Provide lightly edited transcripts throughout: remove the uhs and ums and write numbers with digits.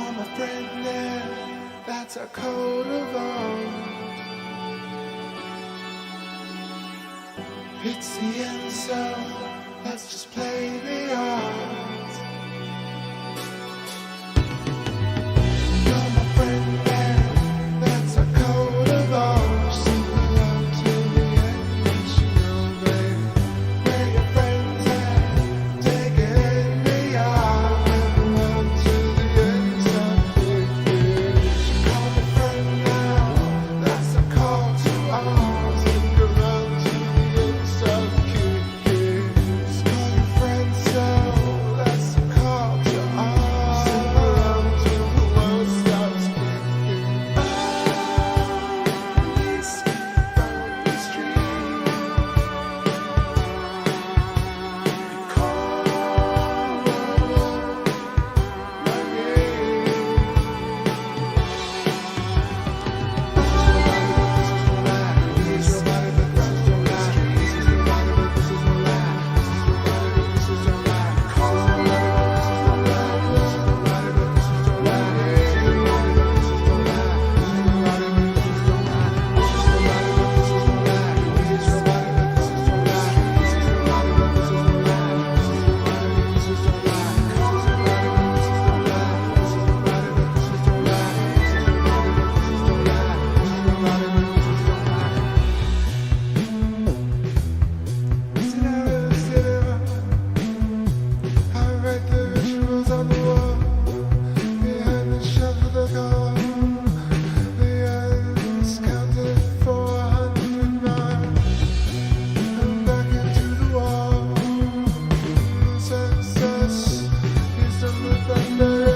Call my friend there, that's a code of ours. It's the end, so let's just play the odds. Call my friend there, that's a code of ours. Sing along to the end, let you know, baby, where your friends at. Take it in the eye, along to the end, something. Call my friend now, that's a call to ours. Sing along to the end, something. Call your friends, so that's a call to ours. Sing along to the world stops kicking. Eyes from the street. You call my I read the rituals on the wall, behind the shelf of the car. The ends counted 409. I'm back into the wall. Success is on the thunder.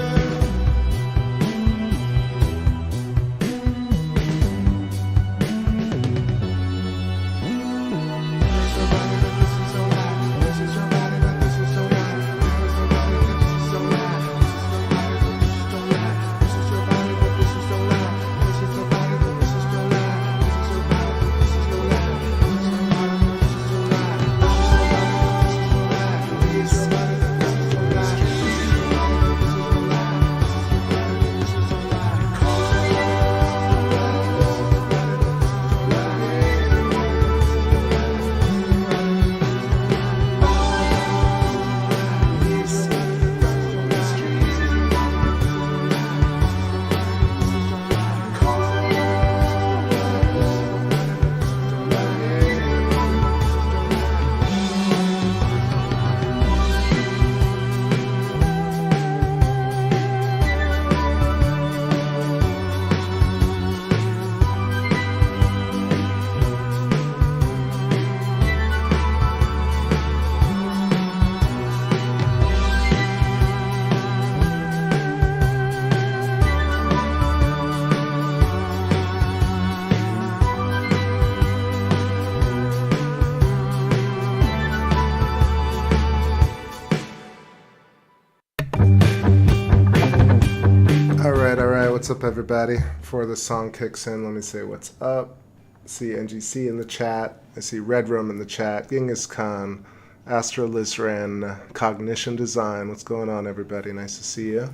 Alright, what's up everybody? Before the song kicks in, let me say what's up. I see NGC in the chat, I see Red Room in the chat, Genghis Khan, Astro Lizran, Cognition Design, what's going on everybody? Nice to see you.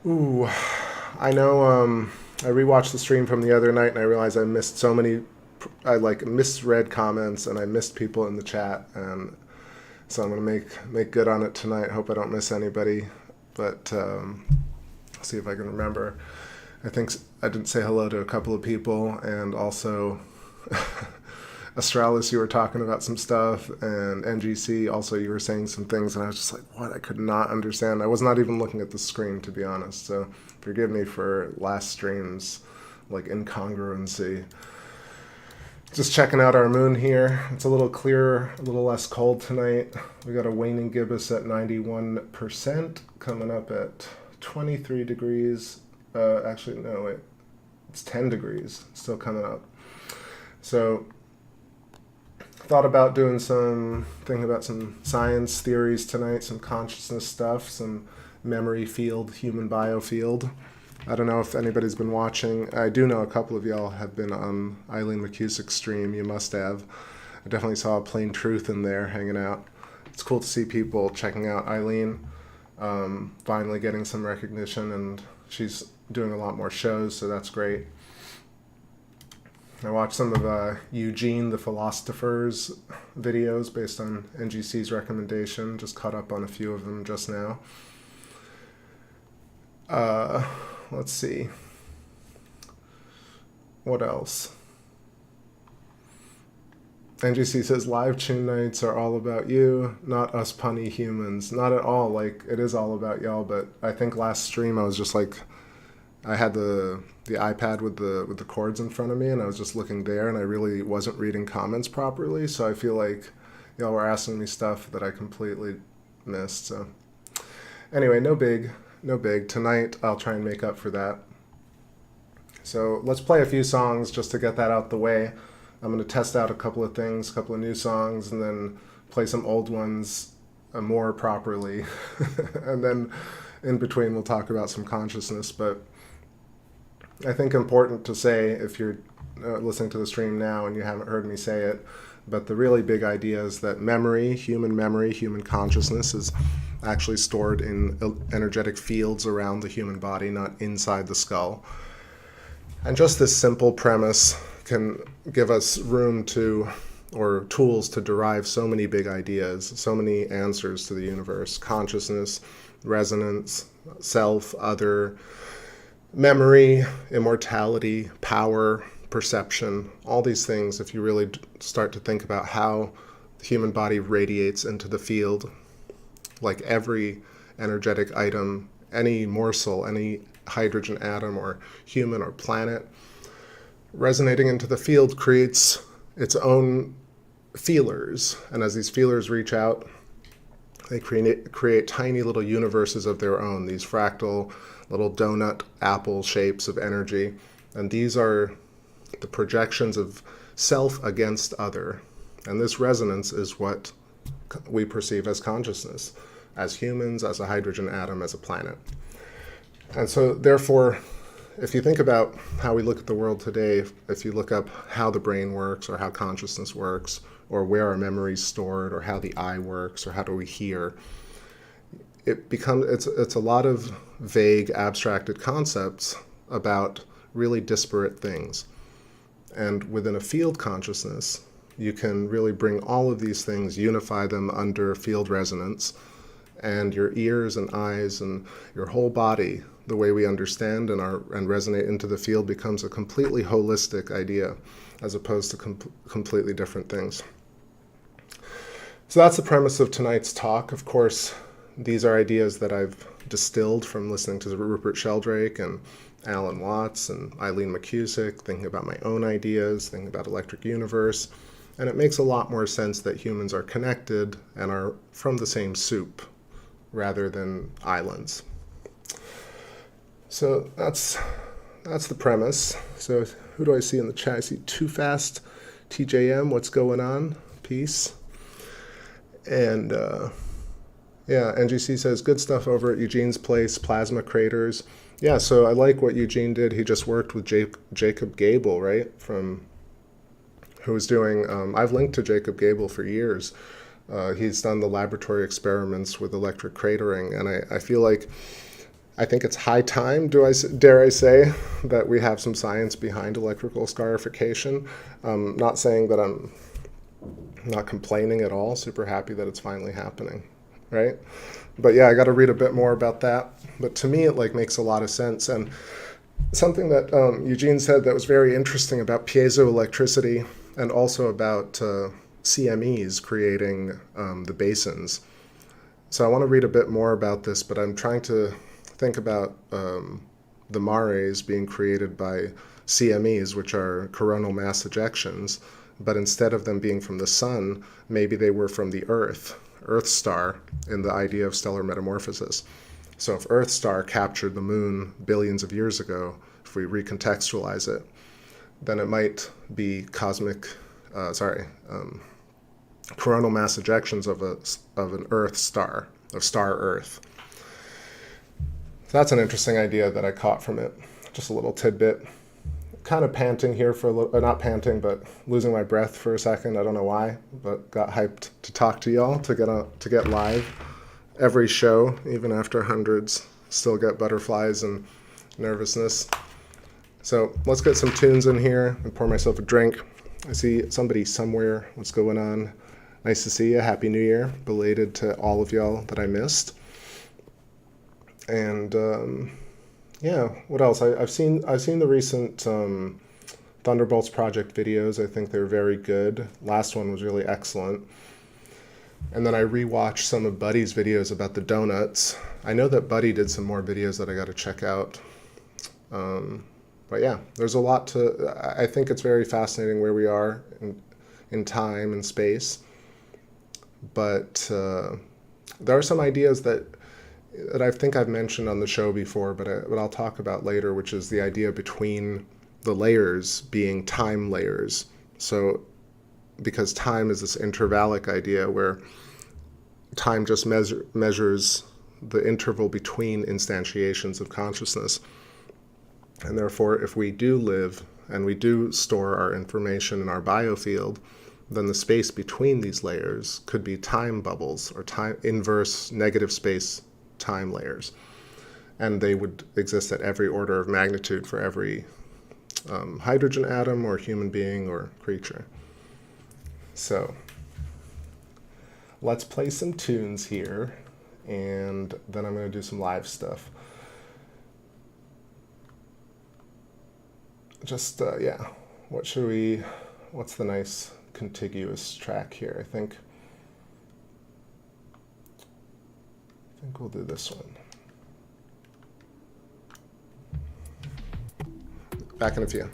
Ooh, I know I rewatched the stream from the other night and I realized I missed so many, I misread comments and I missed people in the chat, and so I'm gonna make good on it tonight. Hope I don't miss anybody, but see if I can remember. I think I didn't say hello to a couple of people, and also Astralis, you were talking about some stuff, and NGC, also you were saying some things, and I was just like, what? I could not understand. I was not even looking at the screen, to be honest, so forgive me for last stream's incongruency. Just checking out our moon here. It's a little clearer, a little less cold tonight. We got a waning gibbous at 91%, coming up at 23 degrees. Actually, no, wait. It's 10 degrees, still coming up. So, thought about doing thinking about some science theories tonight, some consciousness stuff, some memory field, human biofield. I don't know if anybody's been watching. I do know a couple of y'all have been on Eileen McCusick's stream. You must have. I definitely saw Plain Truth in there hanging out. It's cool to see people checking out Eileen. finally getting some recognition, and she's doing a lot more shows, so that's great. I watched some of Eugene the Philosopher's videos based on NGC's recommendation. Just caught up on a few of them just now. Let's see. What else? NGC says, live tune nights are all about you, not us punny humans. Not at all. Like, it is all about y'all, but I think last stream I was just like, I had the iPad with the chords in front of me, and I was just looking there, and I really wasn't reading comments properly, so I feel like y'all were asking me stuff that I completely missed. So anyway, no big. Tonight I'll try and make up for that. So let's play a few songs just to get that out the way. I'm going to test out a couple of things, a couple of new songs, and then play some old ones more properly. And then in between we'll talk about some consciousness. But I think important to say, if you're listening to the stream now and you haven't heard me say it, but the really big idea is that memory, human consciousness is actually stored in energetic fields around the human body, not inside the skull. And just this simple premise can give us room to, or tools to derive so many big ideas, so many answers to the universe: consciousness, resonance, self, other, memory, immortality, power, perception, all these things. If you really start to think about how the human body radiates into the field, like every energetic item, any morsel, any hydrogen atom or human or planet, resonating into the field creates its own feelers. And as these feelers reach out, they create tiny little universes of their own, these fractal little donut apple shapes of energy. And these are the projections of self against other. And this resonance is what we perceive as consciousness, as humans, as a hydrogen atom, as a planet. And so therefore, if you think about how we look at the world today, if you look up how the brain works, or how consciousness works, or where our memory is stored, or how the eye works, or how do we hear, it's a lot of vague, abstracted concepts about really disparate things. And within a field consciousness, you can really bring all of these things, unify them under field resonance, and your ears and eyes and your whole body, the way we understand and resonate into the field, becomes a completely holistic idea, as opposed to completely different things. So that's the premise of tonight's talk. Of course, these are ideas that I've distilled from listening to Rupert Sheldrake and Alan Watts and Eileen McCusick, thinking about my own ideas, thinking about Electric Universe. And it makes a lot more sense that humans are connected and are from the same soup, rather than islands. So that's the premise. So who do I see in the chat? I see Too Fast TJM. What's going on? Peace. And yeah, NGC says, good stuff over at Eugene's place, plasma craters. Yeah, so I like what Eugene did. He just worked with Jacob Gable, right? Who was doing, I've linked to Jacob Gable for years. He's done the laboratory experiments with electric cratering, and I feel like, I think it's high time, dare I say, that we have some science behind electrical scarification. Not saying that I'm not complaining at all, super happy that it's finally happening, right? But yeah, I got to read a bit more about that. But to me, it makes a lot of sense. And something that Eugene said that was very interesting about piezoelectricity, and also about CMEs creating the basins. So I want to read a bit more about this, but I'm trying to think about the mares being created by CMEs, which are coronal mass ejections, but instead of them being from the sun, maybe they were from the Earth star, in the idea of stellar metamorphosis. So if Earth star captured the moon billions of years ago, if we recontextualize it, then it might be coronal mass ejections of an Earth star, of star Earth. So that's an interesting idea that I caught from it. Just a little tidbit. Kind of panting here for a little, not panting, but losing my breath for a second. I don't know why, but got hyped to talk to y'all, to get live. every show, even after hundreds, still get butterflies and nervousness. So let's get some tunes in here and pour myself a drink. I see somebody somewhere. What's going on? Nice to see you. Happy New Year. Belated to all of y'all that I missed. And yeah, what else? I've seen the recent Thunderbolts Project videos. I think they're very good. Last one was really excellent. And then I rewatched some of Buddy's videos about the donuts. I know that Buddy did some more videos that I got to check out. But yeah, there's a lot to... I think it's very fascinating where we are in time and space. But there are some ideas that I think I've mentioned on the show before, but I'll talk about later, which is the idea between the layers being time layers. So, because time is this intervallic idea where time just measures the interval between instantiations of consciousness. And therefore, if we do live and we do store our information in our biofield, then the space between these layers could be time bubbles or time inverse negative space time layers. And they would exist at every order of magnitude for every hydrogen atom or human being or creature. So let's play some tunes here, and then I'm going to do some live stuff. Just, yeah, what's the nice contiguous track here? I think we'll do this one. Back in a few.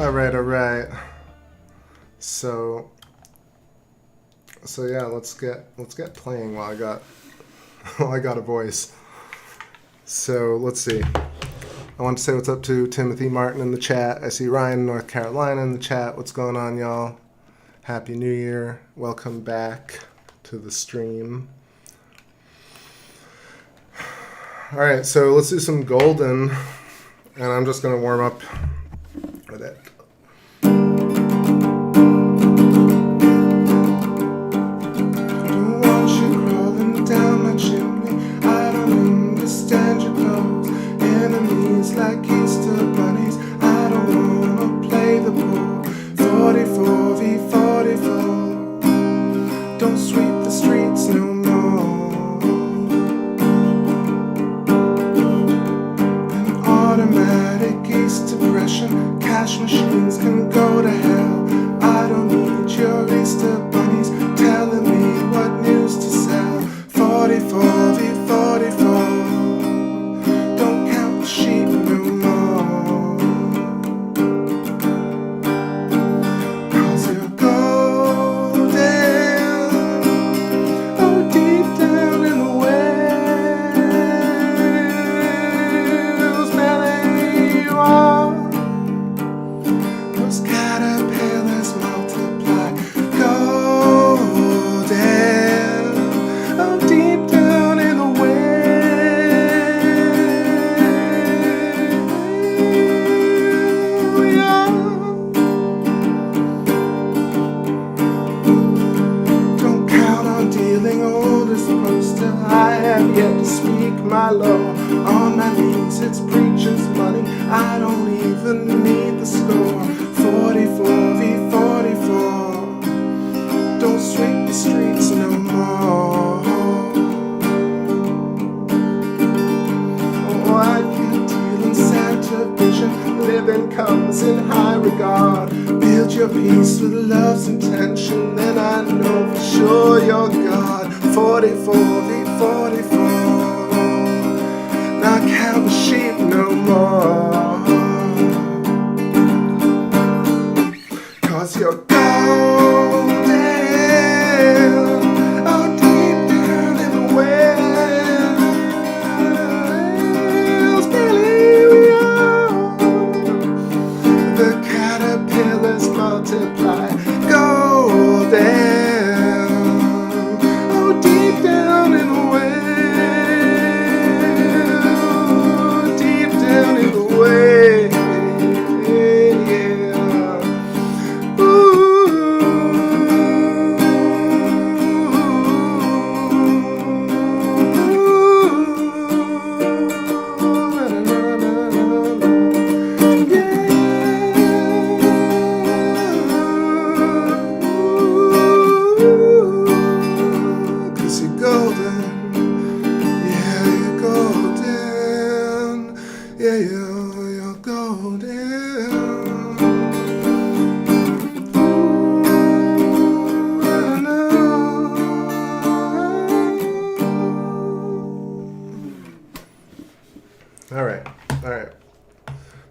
All right. So yeah, let's get playing while I got a voice. So let's see. I want to say what's up to Timothy Martin in the chat. I see Ryan in North Carolina in the chat. What's going on, y'all? Happy New Year. Welcome back to the stream. All right, so let's do some golden, and I'm just going to warm up with it. Don't want you crawling down my chimney. I don't understand your clothes. Enemies like Easter bunnies. I don't want to play the ball. 44 v 44. Don't sweep the streets no more. Automatic East depression. Cash machines can go to hell. I don't need your Easter bunnies telling me what news to sell. 44 v 44. Don't count the sheep no more. 'Cause you're golden. Oh, deep down in the whale's belly you are. Those caterpillars multiply. Golden. Oh, deep down in the whale you are. Don't count on dealing old as opposed to I have yet to speak my law. On my knees, it's preacher's money. I don't even need the score. 44 v 44. Don't sweep the streets no more. Oh, I can't deal in Santa vision. Living comes in high regard. Build your peace with love's intention, then I know for sure you're God. 44 v 44. Not count the sheep no more. 'Cause you're golden. Oh, deep down in the whale's belly we are. The caterpillars multiply. Golden. Oh, deep down in the whale. Deep down in the whale.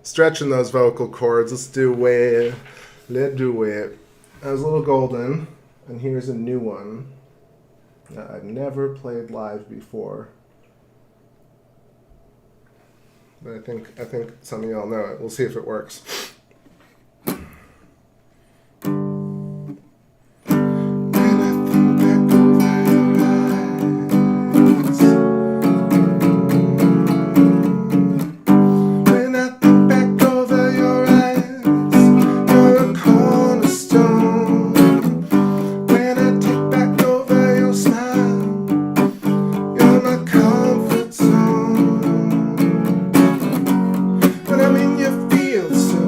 Stretching those vocal cords. Let's do it. Let's do it. I was a little golden, and here's a new one that I've never played live before. But I think some of y'all know it. We'll see if it works. When I'm in your field, so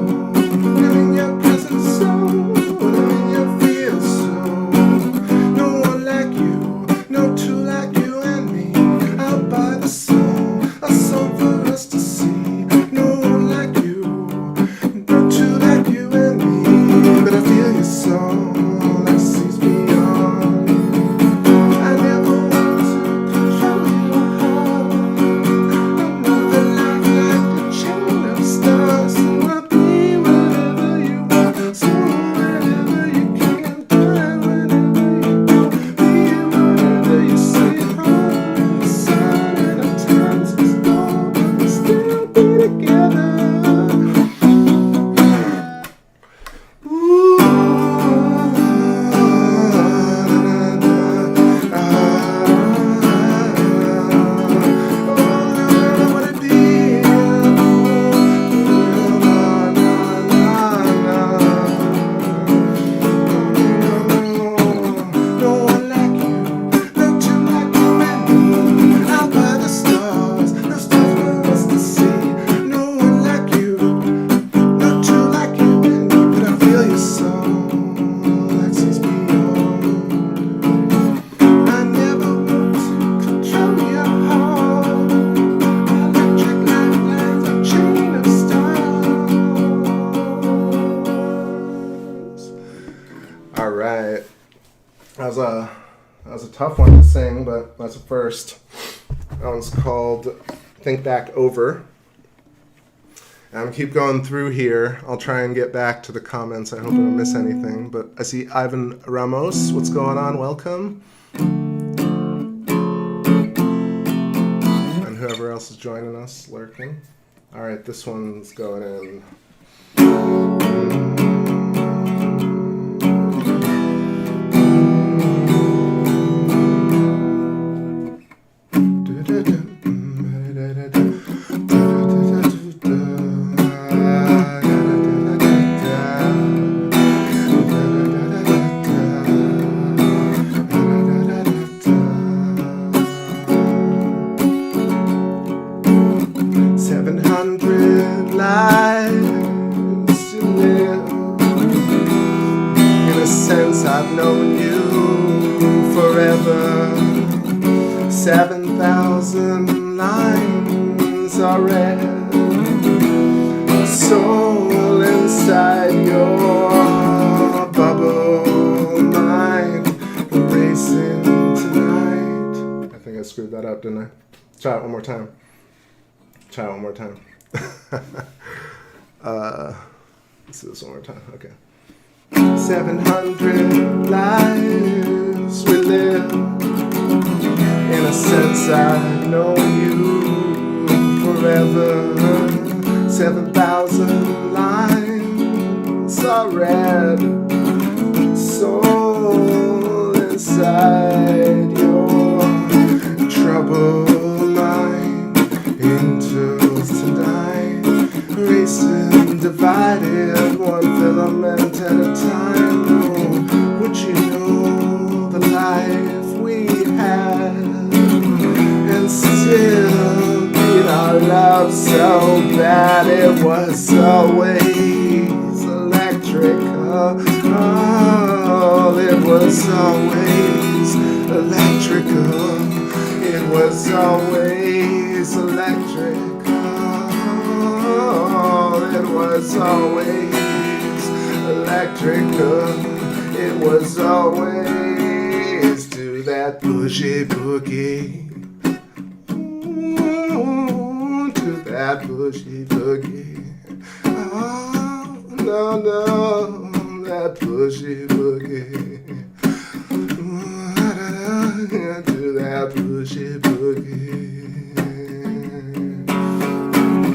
right. That was a tough one to sing, but that's a first. That one's called Think Back Over. And I'm going to keep going through here. I'll try and get back to the comments. I hope I don't miss anything. But I see Ivan Ramos. What's going on? Welcome. And whoever else is joining us, lurking. All right, this one's going in. 700 lives to live. In a sense, I've known you forever. 7,000 lines are read. Soul inside your bubble mind, racing tonight. I think I screwed that up, didn't I? Try it one more time. Try it one more time. Let's do this one more time. Okay. 700 lives we live. In a sense, I've known you forever. 7,000 lines are read. Soul inside your troubled mind. Angels tonight, racing divided, one filament at a time. Oh, would you know the life we had, and still beat our love so bad it was always electrical. Oh, it was always electrical. It was always electrical. It was always electrical. It was always do that bougie boogie. Ooh, do that bougie boogie. Oh, no, no, that bougie boogie. Do that bougie boogie.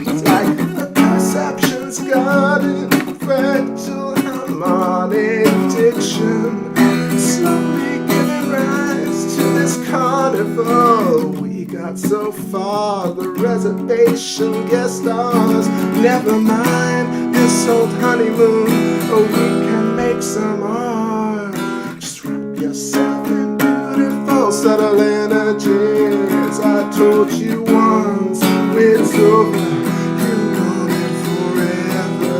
It's like the perception's guarded, fractal harmonic diction, slowly giving rise to this carnival. We got so far, the reservation guest stars. Never mind this old honeymoon, oh, we can make some art. Just wrap yourself in beautiful subtle energies. I told you once, it's over, you know it forever.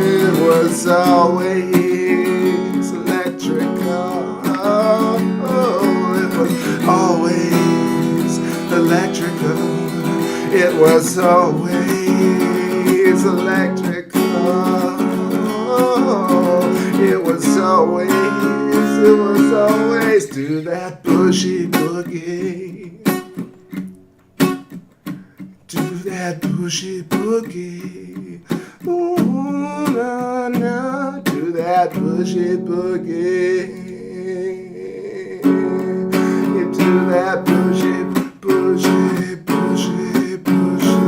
It was always electrical. Oh, it was always electrical. It was always electrical. It was always do that bougie boogie. Do that bougie boogie. Ooh, no, no, do that bougie boogie. You do that bougie, bougie, bougie, bougie.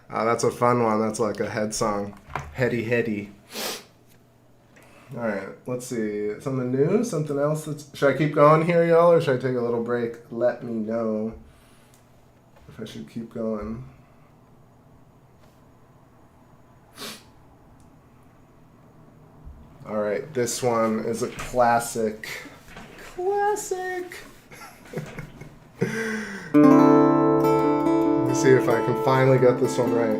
Oh, that's a fun one. That's like a head song. Heady, heady. All right, let's see. Something new? Something else? Should I keep going here, y'all, or should I take a little break? Let me know if I should keep going. All right, this one is a classic. Classic. Let me see if I can finally get this one right.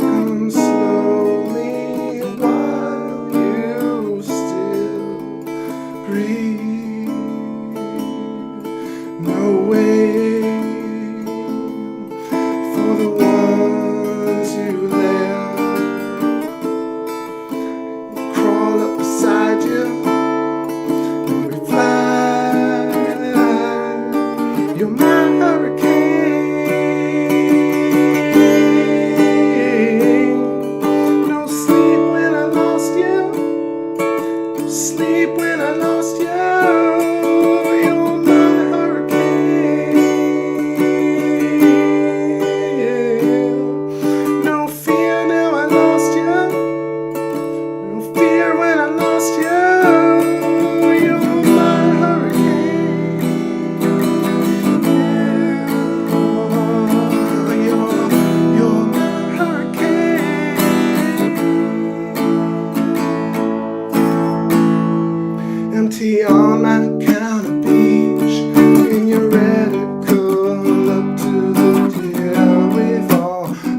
Come slowly while you still breathe. sleep when I lost you. You're my hurricane. No fear now I lost you. No fear when I lost you. You're my hurricane. You're my hurricane. Empty on my counter beach in your radical up to the deal. We've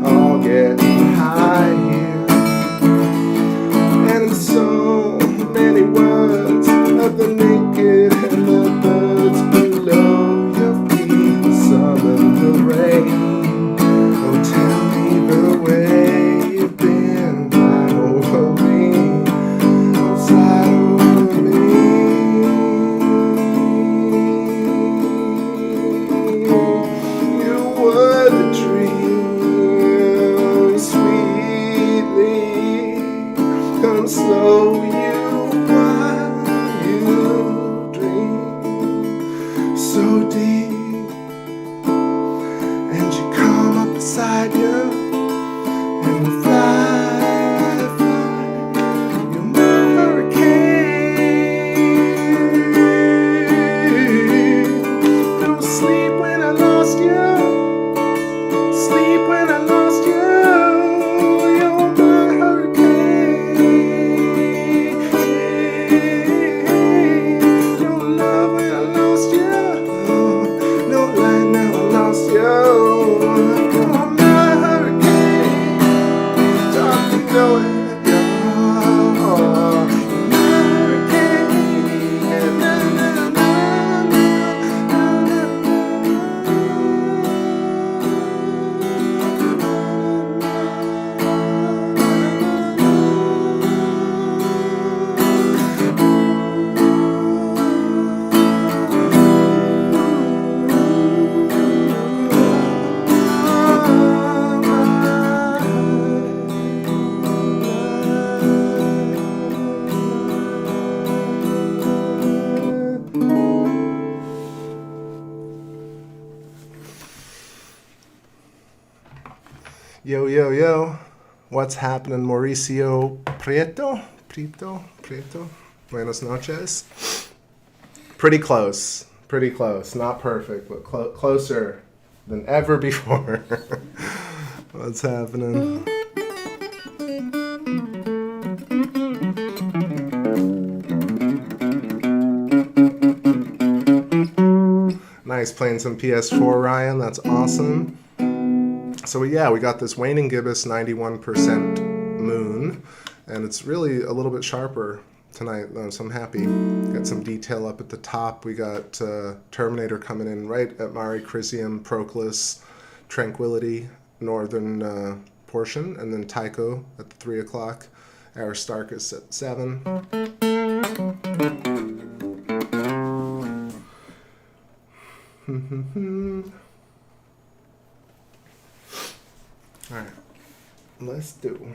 all getting high here, and in so many words of the naked and the birds below your feet, summon the rain. Oh, tell me the way you've been, fly over me. Oh, fly over me. You were the dream, sweetly. Come slow, you while you dream so deep, and you come up beside you, and we fly, fly. You're my hurricane. Don't sleep when I lost you. Sleep when I lost you. You're my hurricane. No love when I lost you. No light now I lost you. You're my hurricane. Don't you know it? You're my hurricane. Na, na, na, na, na, Yo, yo, yo. What's happening, Mauricio Prieto? Buenas noches. Pretty close. Not perfect, but closer than ever before. What's happening? Nice, playing some PS4, Ryan. That's awesome. So yeah, we got this waning gibbous 91% moon, and it's really a little bit sharper tonight, so I'm happy. Got some detail up at the top. We got Terminator coming in right at Mare Crisium, Proclus, Tranquility, northern portion, and then Tycho at the 3 o'clock. Aristarchus at 7. All right, let's do.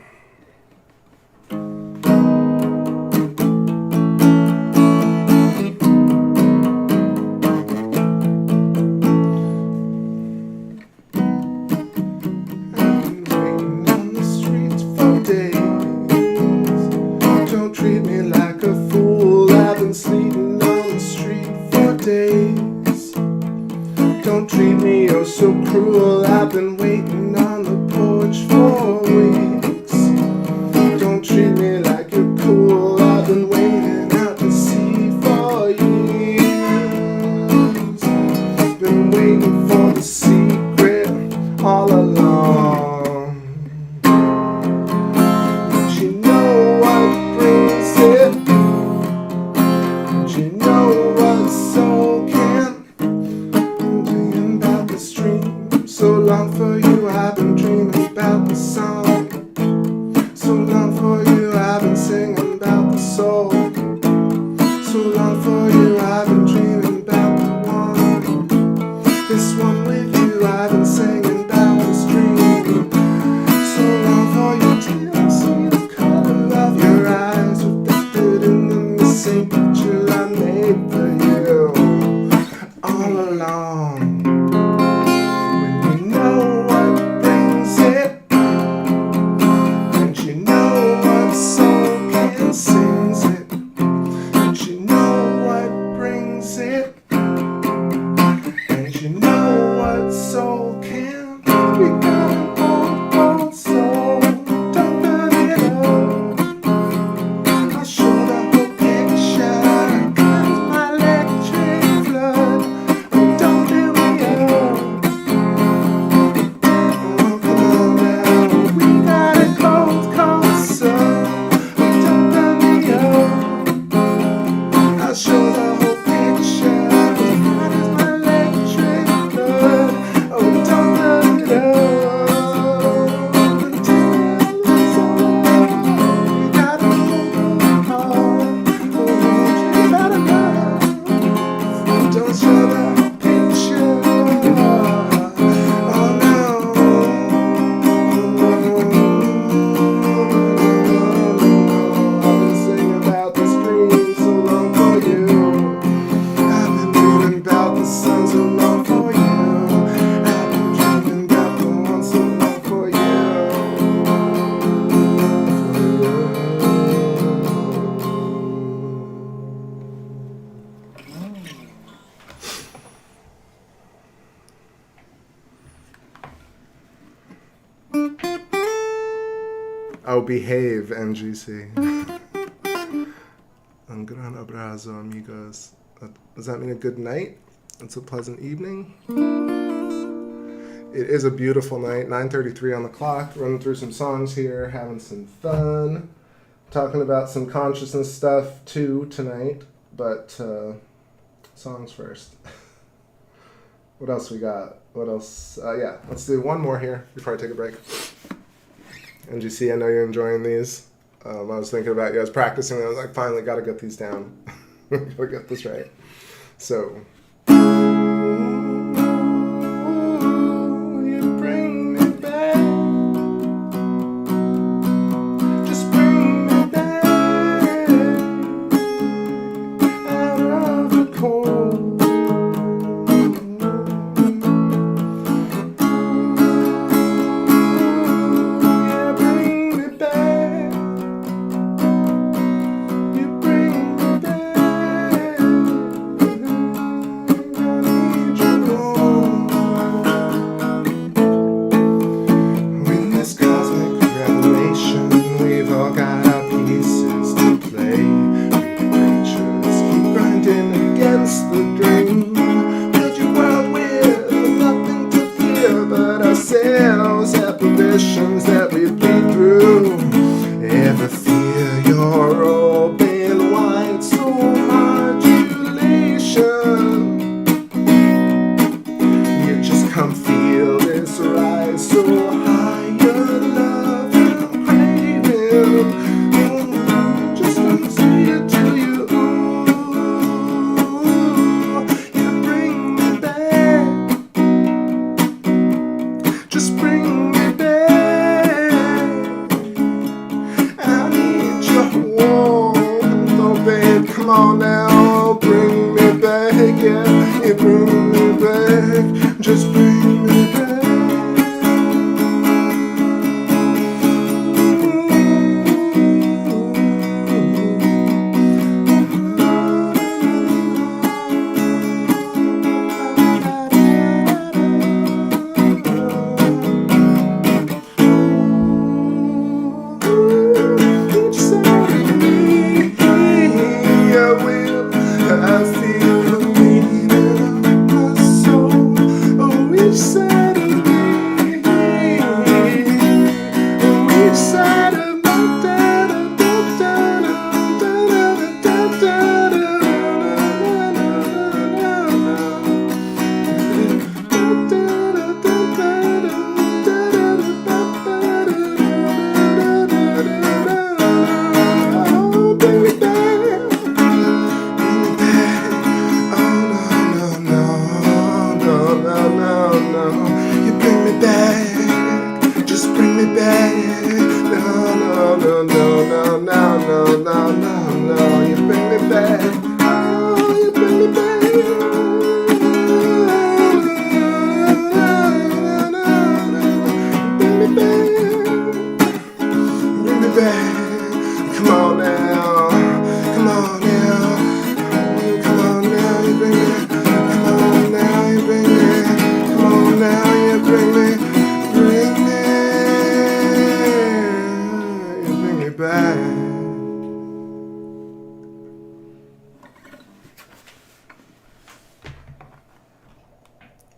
Don't treat me oh so cruel. I've been waiting on the porch for weeks. Don't treat me like you're cool. I've been waiting out to sea for years. Been waiting for the secret all along. But you know what brings it. But you know what soul can. So long for you, I've been dreaming about the song. So long for you, I've been singing about the soul. So long for you, I've been dreaming about the one. This one with you, I've been singing about this dream. So long for you, till I see the color of your eyes reflected in the missing Don't show the whole picture. That is my electric blood. Oh, don't let it up until it's over. You gotta hold on hard. Oh, you gotta love. Don't show the whole picture. Oh no. I've been singing about this dream so long for you. I've been dreaming about the sun so long for you. I've been dreaming about the one so long for you. Oh, behave, NGC. Un gran abrazo, amigos. Does that mean a good night? It's a pleasant evening. It is a beautiful night. 9:33 on the clock. Running through some songs here, having some fun. Talking about some consciousness stuff too tonight, but songs first. What else we got? What else? Yeah, let's do one more here before I take a break. NGC, I know you're enjoying these. I was thinking about you. I was practicing. And I was like, finally, got to get these down. Got to get this right. So. You bring me back. Just bring me back out of the cold. That we've been through, ever fear your open wide soul modulation? You just come feel this rise so high, your love I'm craving. Just let me see it to you. You bring me back. Just bring me back. Come on now, bring me back, yeah, you bring me back, just bring me back.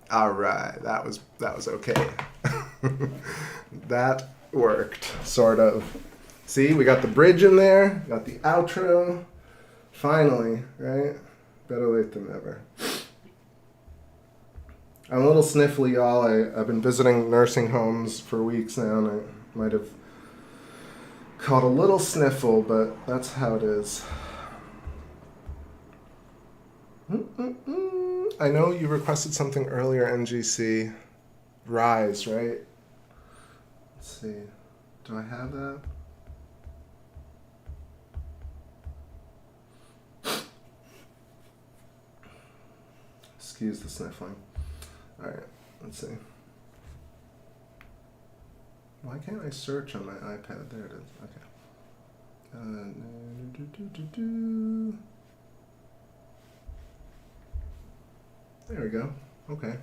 All right, that was okay. That worked, sort of. See, we got the bridge in there, got the outro, Finally, right? Better late than never. I'm a little sniffly, y'all. I've been visiting nursing homes for weeks now, and I might have caught a little sniffle, but that's how it is. I know you requested something earlier, NGC. Rise, right? Let's see. Do I have that? Excuse the sniffling. Alright, let's see. Why can't I search on my iPad? There it is. Okay. There we go. Okay.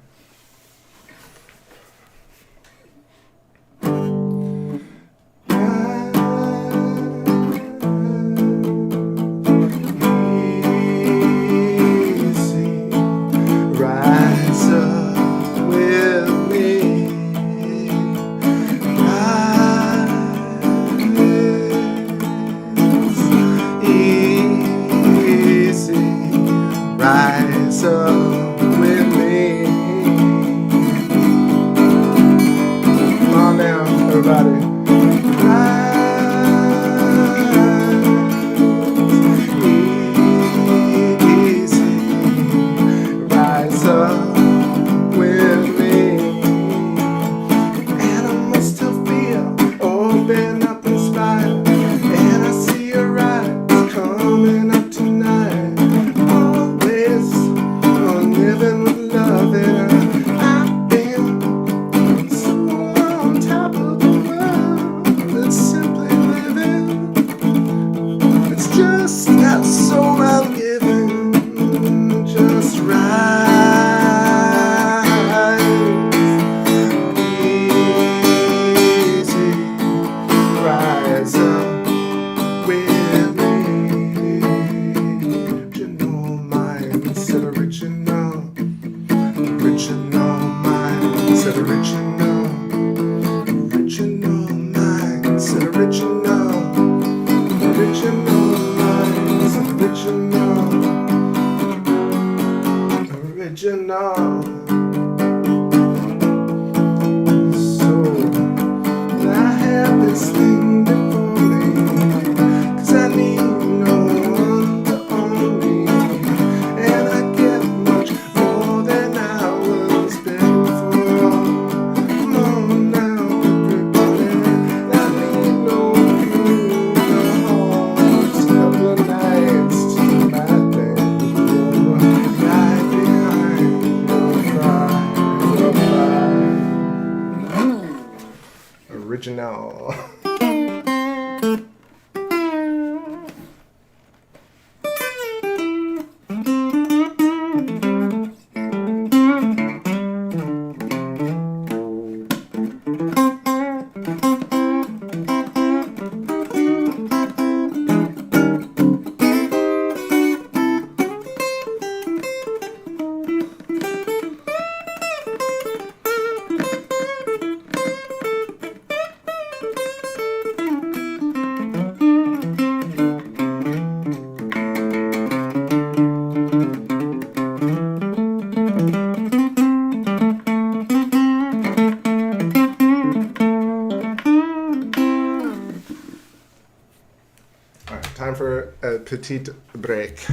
Petite break,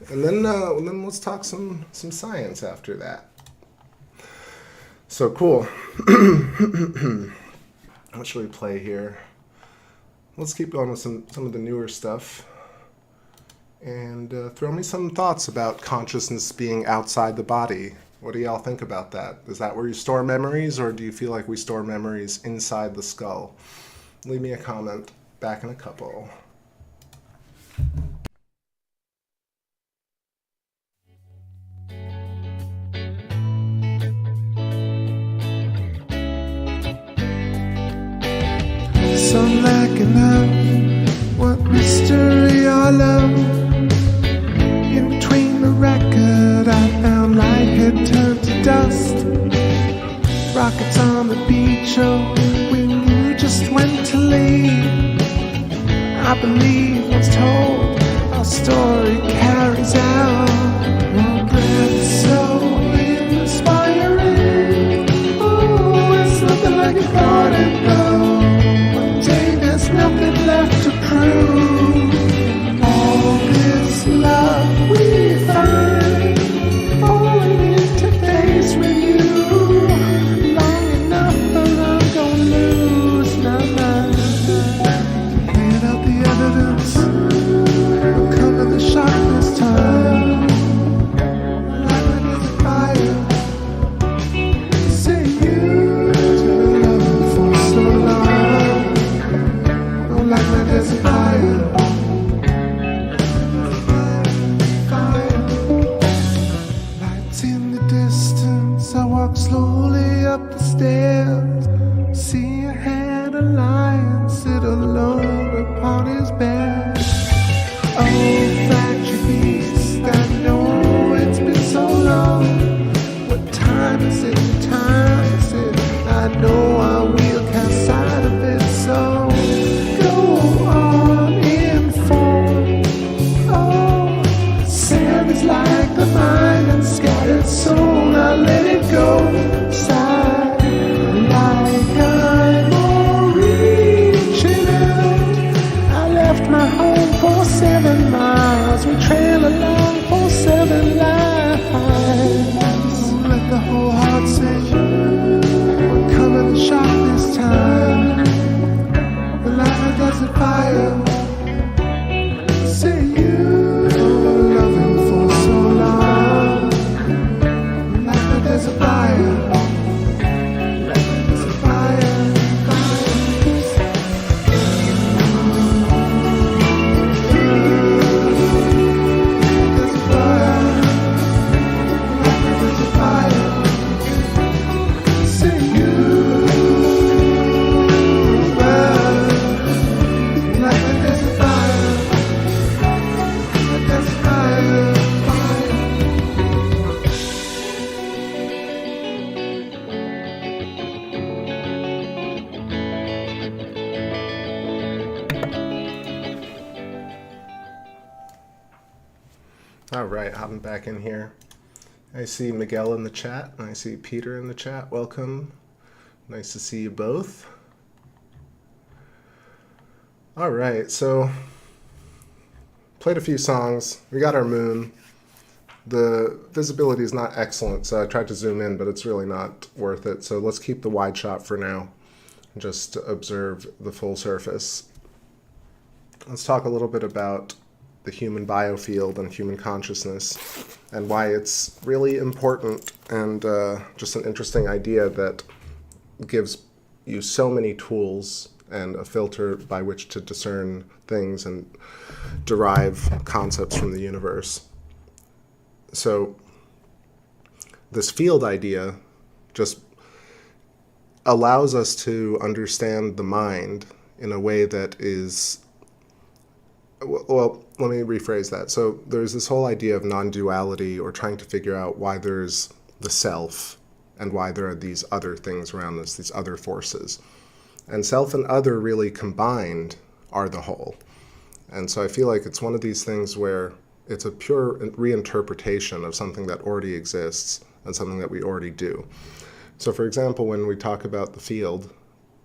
and then let's talk some science after that. So cool. What should we play here? Let's keep going with some of the newer stuff, and throw me some thoughts about consciousness being outside the body. What do y'all think about that? Is that where you store memories, or do you feel like we store memories inside the skull? Leave me a comment. Back in a couple. So lacking love, what mystery or love? In between the record, I found light had turned to dust. Rockets on the beach, oh, when you just went to leave. I believe what's told, story carries out. One breath so inspiring. Oh, it's nothing like I thought it'd go. One day there's nothing left to prove. All this love we find, all we need to face with you. Long enough, but I'm gonna lose my mind. Clean out the evidence, cover the shock this time. Like when there's a fire, say you to love for so long. Oh, like when there's a fire. Lights in the distance, I walk slowly up the stairs. See ahead a lion sit alone upon his bed. Oh, fractured beast, I know it's been so long. What time is it? Time is it? I know I will catch sight of it, so go on informed. Oh, sand is like the mind and scattered soul. I let it go. Sigh like I'm all reaching out. I left my home for 7 miles. We trail along for 7 lives. Let the whole heart sing. We'll cover the shock this time. The light does it fire. Say you loving for so long. Like there's a fire. There's a fire. There's a fire. There's a fire. Say you burn. Like there's a fire. There's a fire. All right, hopping back in here. I see Miguel in the chat, and I see Peter in the chat. Welcome. Nice to see you both. All right, so played a few songs. We got our moon. The visibility is not excellent, so I tried to zoom in, but it's really not worth it. So let's keep the wide shot for now and just observe the full surface. Let's talk a little bit about the human biofield and human consciousness and why it's really important and just an interesting idea that gives you so many tools and a filter by which to discern things and derive concepts from the universe. So this field idea just allows us to understand the mind in a way that is, well, let me rephrase that. So there's this whole idea of non-duality, or trying to figure out why there's the self and why there are these other things around us, these other forces. And self and other really combined are the whole. And so I feel like it's one of these things where it's a pure reinterpretation of something that already exists and something that we already do. So for example, when we talk about the field,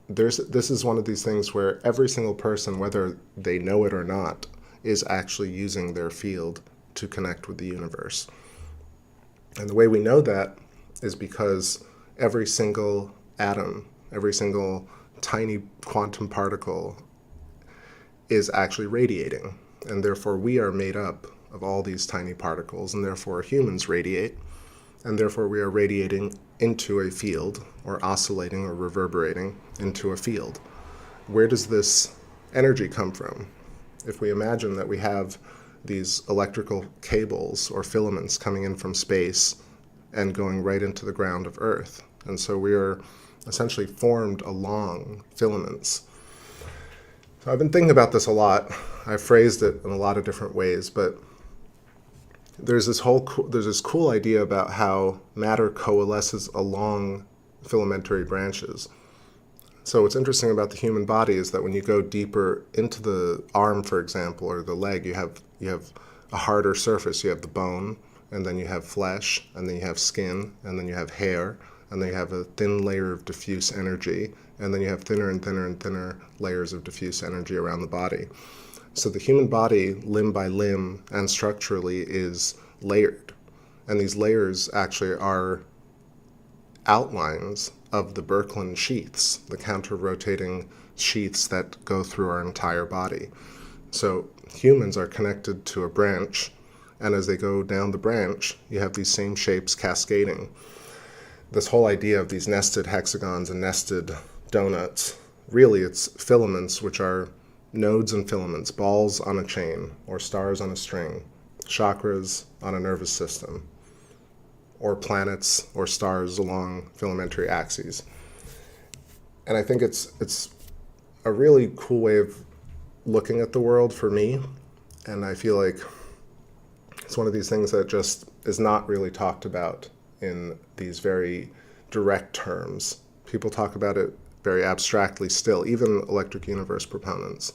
this is one of these things where every single person, whether they know it or not, is actually using their field to connect with the universe. And the way we know that is because every single atom, every single tiny quantum particle is actually radiating. And therefore we are made up of all these tiny particles, and therefore humans radiate, and therefore we are radiating into a field, or oscillating or reverberating into a field. Where does this energy come from? If we imagine that we have these electrical cables or filaments coming in from space and going right into the ground of Earth, and so we are essentially formed along filaments. So I've been thinking about this a lot. I've phrased it in a lot of different ways, but there's this cool idea about how matter coalesces along filamentary branches. So what's interesting about the human body is that when you go deeper into the arm, for example, or the leg, you have a harder surface. You have the bone, and then you have flesh, and then you have skin, and then you have hair, and then you have a thin layer of diffuse energy, and then you have thinner and thinner and thinner layers of diffuse energy around the body. So the human body, limb by limb and structurally, is layered. And these layers actually are outlines of the Birkeland sheaths, the counter-rotating sheaths that go through our entire body. So humans are connected to a branch, and as they go down the branch, you have these same shapes cascading. This whole idea of these nested hexagons and nested donuts, really it's filaments, which are nodes and filaments, balls on a chain, or stars on a string, chakras on a nervous system, or planets or stars along filamentary axes. And I think it's a really cool way of looking at the world for me, and I feel like it's one of these things that just is not really talked about in these very direct terms. People talk about it very abstractly still, even electric universe proponents.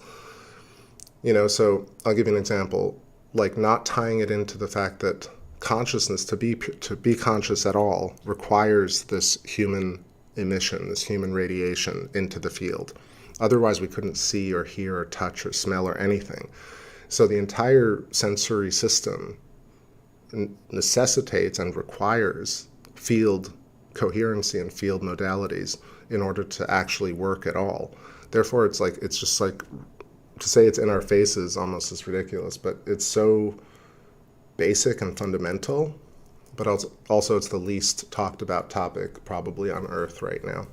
So I'll give you an example, like not tying it into the fact that consciousness, to be conscious at all, requires this human emission, this human radiation into the field. Otherwise, we couldn't see or hear or touch or smell or anything. So the entire sensory system necessitates and requires field coherency and field modalities in order to actually work at all. Therefore, it's just like to say it's in our faces almost is ridiculous, but it's so basic and fundamental, but also it's the least talked about topic probably on Earth right now.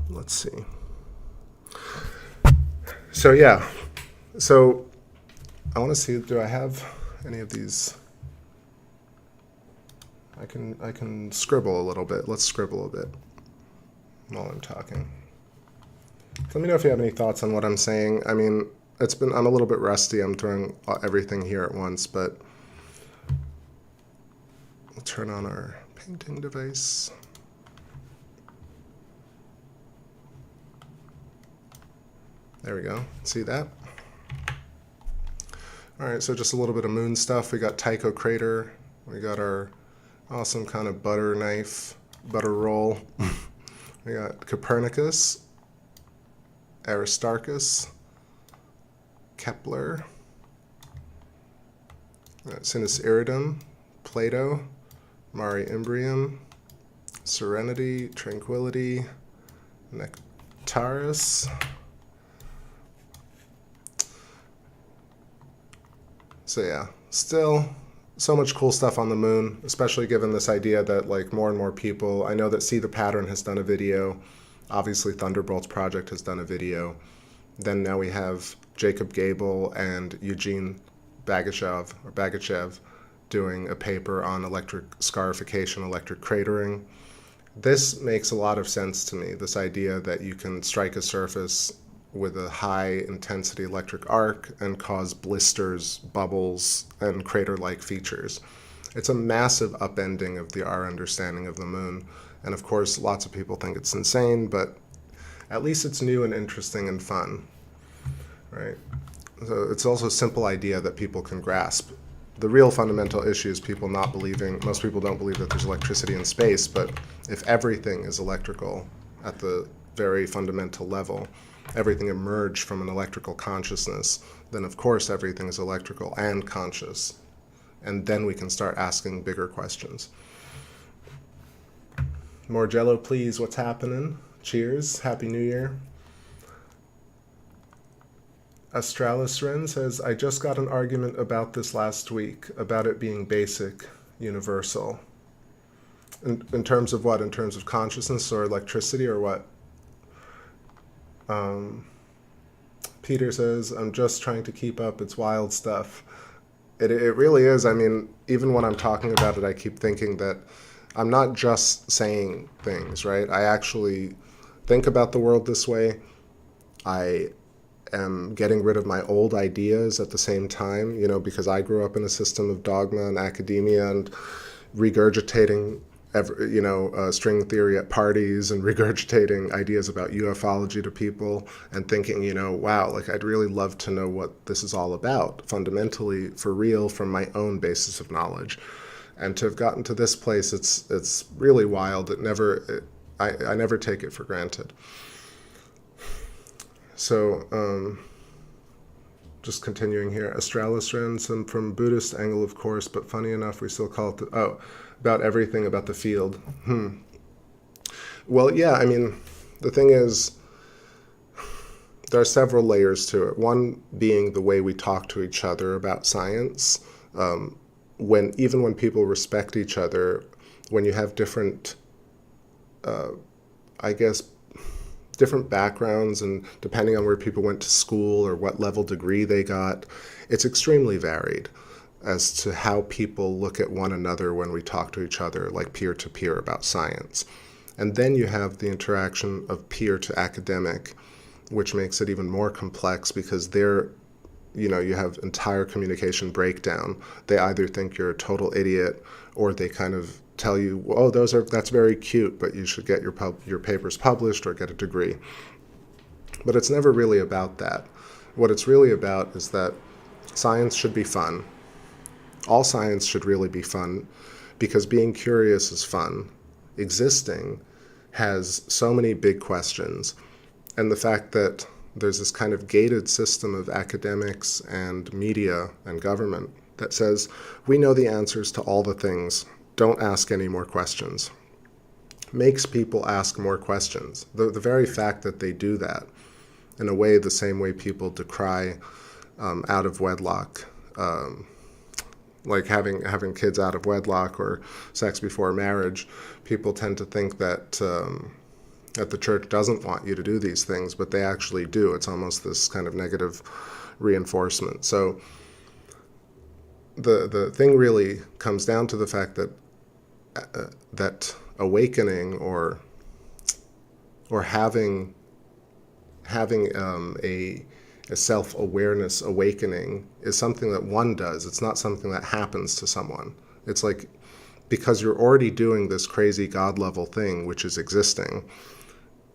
Let's see. So yeah, so I want to see, do I have any of these? I can scribble a little bit. Let's scribble a bit while I'm talking. Let me know if you have any thoughts on what I'm saying. I mean, I'm a little bit rusty. I'm throwing everything here at once, but we'll turn on our painting device. There we go. See that? All right, so just a little bit of moon stuff. We got Tycho crater. We got our awesome kind of butter knife, butter roll. We got Copernicus, Aristarchus, Kepler, Sinus Iridum, Plato, Mare Imbrium, Serenity, Tranquility, Nectaris. So yeah, still so much cool stuff on the moon, especially given this idea that like more and more people, I know that See the Pattern has done a video, obviously Thunderbolts Project has done a video, then now we have Jacob Gable and Eugene Bagachev doing a paper on electric scarification, electric cratering. This makes a lot of sense to me, this idea that you can strike a surface with a high intensity electric arc and cause blisters, bubbles, and crater-like features. It's a massive upending of our understanding of the moon. And of course, lots of people think it's insane, but at least it's new and interesting and fun, right? So it's also a simple idea that people can grasp. The real fundamental issue is people not believing, most people don't believe that there's electricity in space, but if everything is electrical at the very fundamental level, everything emerged from an electrical consciousness, then of course everything is electrical and conscious. And then we can start asking bigger questions. More Jello, please. What's happening? Cheers. Happy New Year. Astralis Ren says, I just got an argument about this last week, about it being basic, universal. In terms of what? In terms of consciousness or electricity or what? Peter says, I'm just trying to keep up. It's wild stuff. It really is. I mean, even when I'm talking about it, I keep thinking that I'm not just saying things, right? I actually think about the world this way. I am getting rid of my old ideas at the same time, because I grew up in a system of dogma and academia and regurgitating string theory at parties and regurgitating ideas about ufology to people and thinking, wow, like I'd really love to know what this is all about fundamentally, for real, from my own basis of knowledge. And to have gotten to this place, it's really wild. I never take it for granted. So just continuing here, Astralistran, some from Buddhist angle, of course, but funny enough, we still call it about everything about the field. Well, yeah, I mean, the thing is, there are several layers to it. One being the way we talk to each other about science. Even when people respect each other, when you have different, different backgrounds, and depending on where people went to school or what level degree they got, it's extremely varied as to how people look at one another when we talk to each other, like peer-to-peer about science. And then you have the interaction of peer to academic, which makes it even more complex because you have entire communication breakdown. They either think you're a total idiot, or they kind of tell you, oh, that's very cute, but you should get your papers published or get a degree. But it's never really about that. What it's really about is that science should be fun. All science should really be fun, because being curious is fun. Existing has so many big questions, and the fact that there's this kind of gated system of academics and media and government that says, we know the answers to all the things, don't ask any more questions, makes people ask more questions. The very fact that they do that, in a way the same way people decry out of wedlock, like having kids out of wedlock or sex before marriage, people tend to think that the church doesn't want you to do these things, but they actually do. It's almost this kind of negative reinforcement. So the thing really comes down to the fact that that awakening or having a self-awareness awakening is something that one does. It's not something that happens to someone. It's like, because you're already doing this crazy God level thing, which is existing,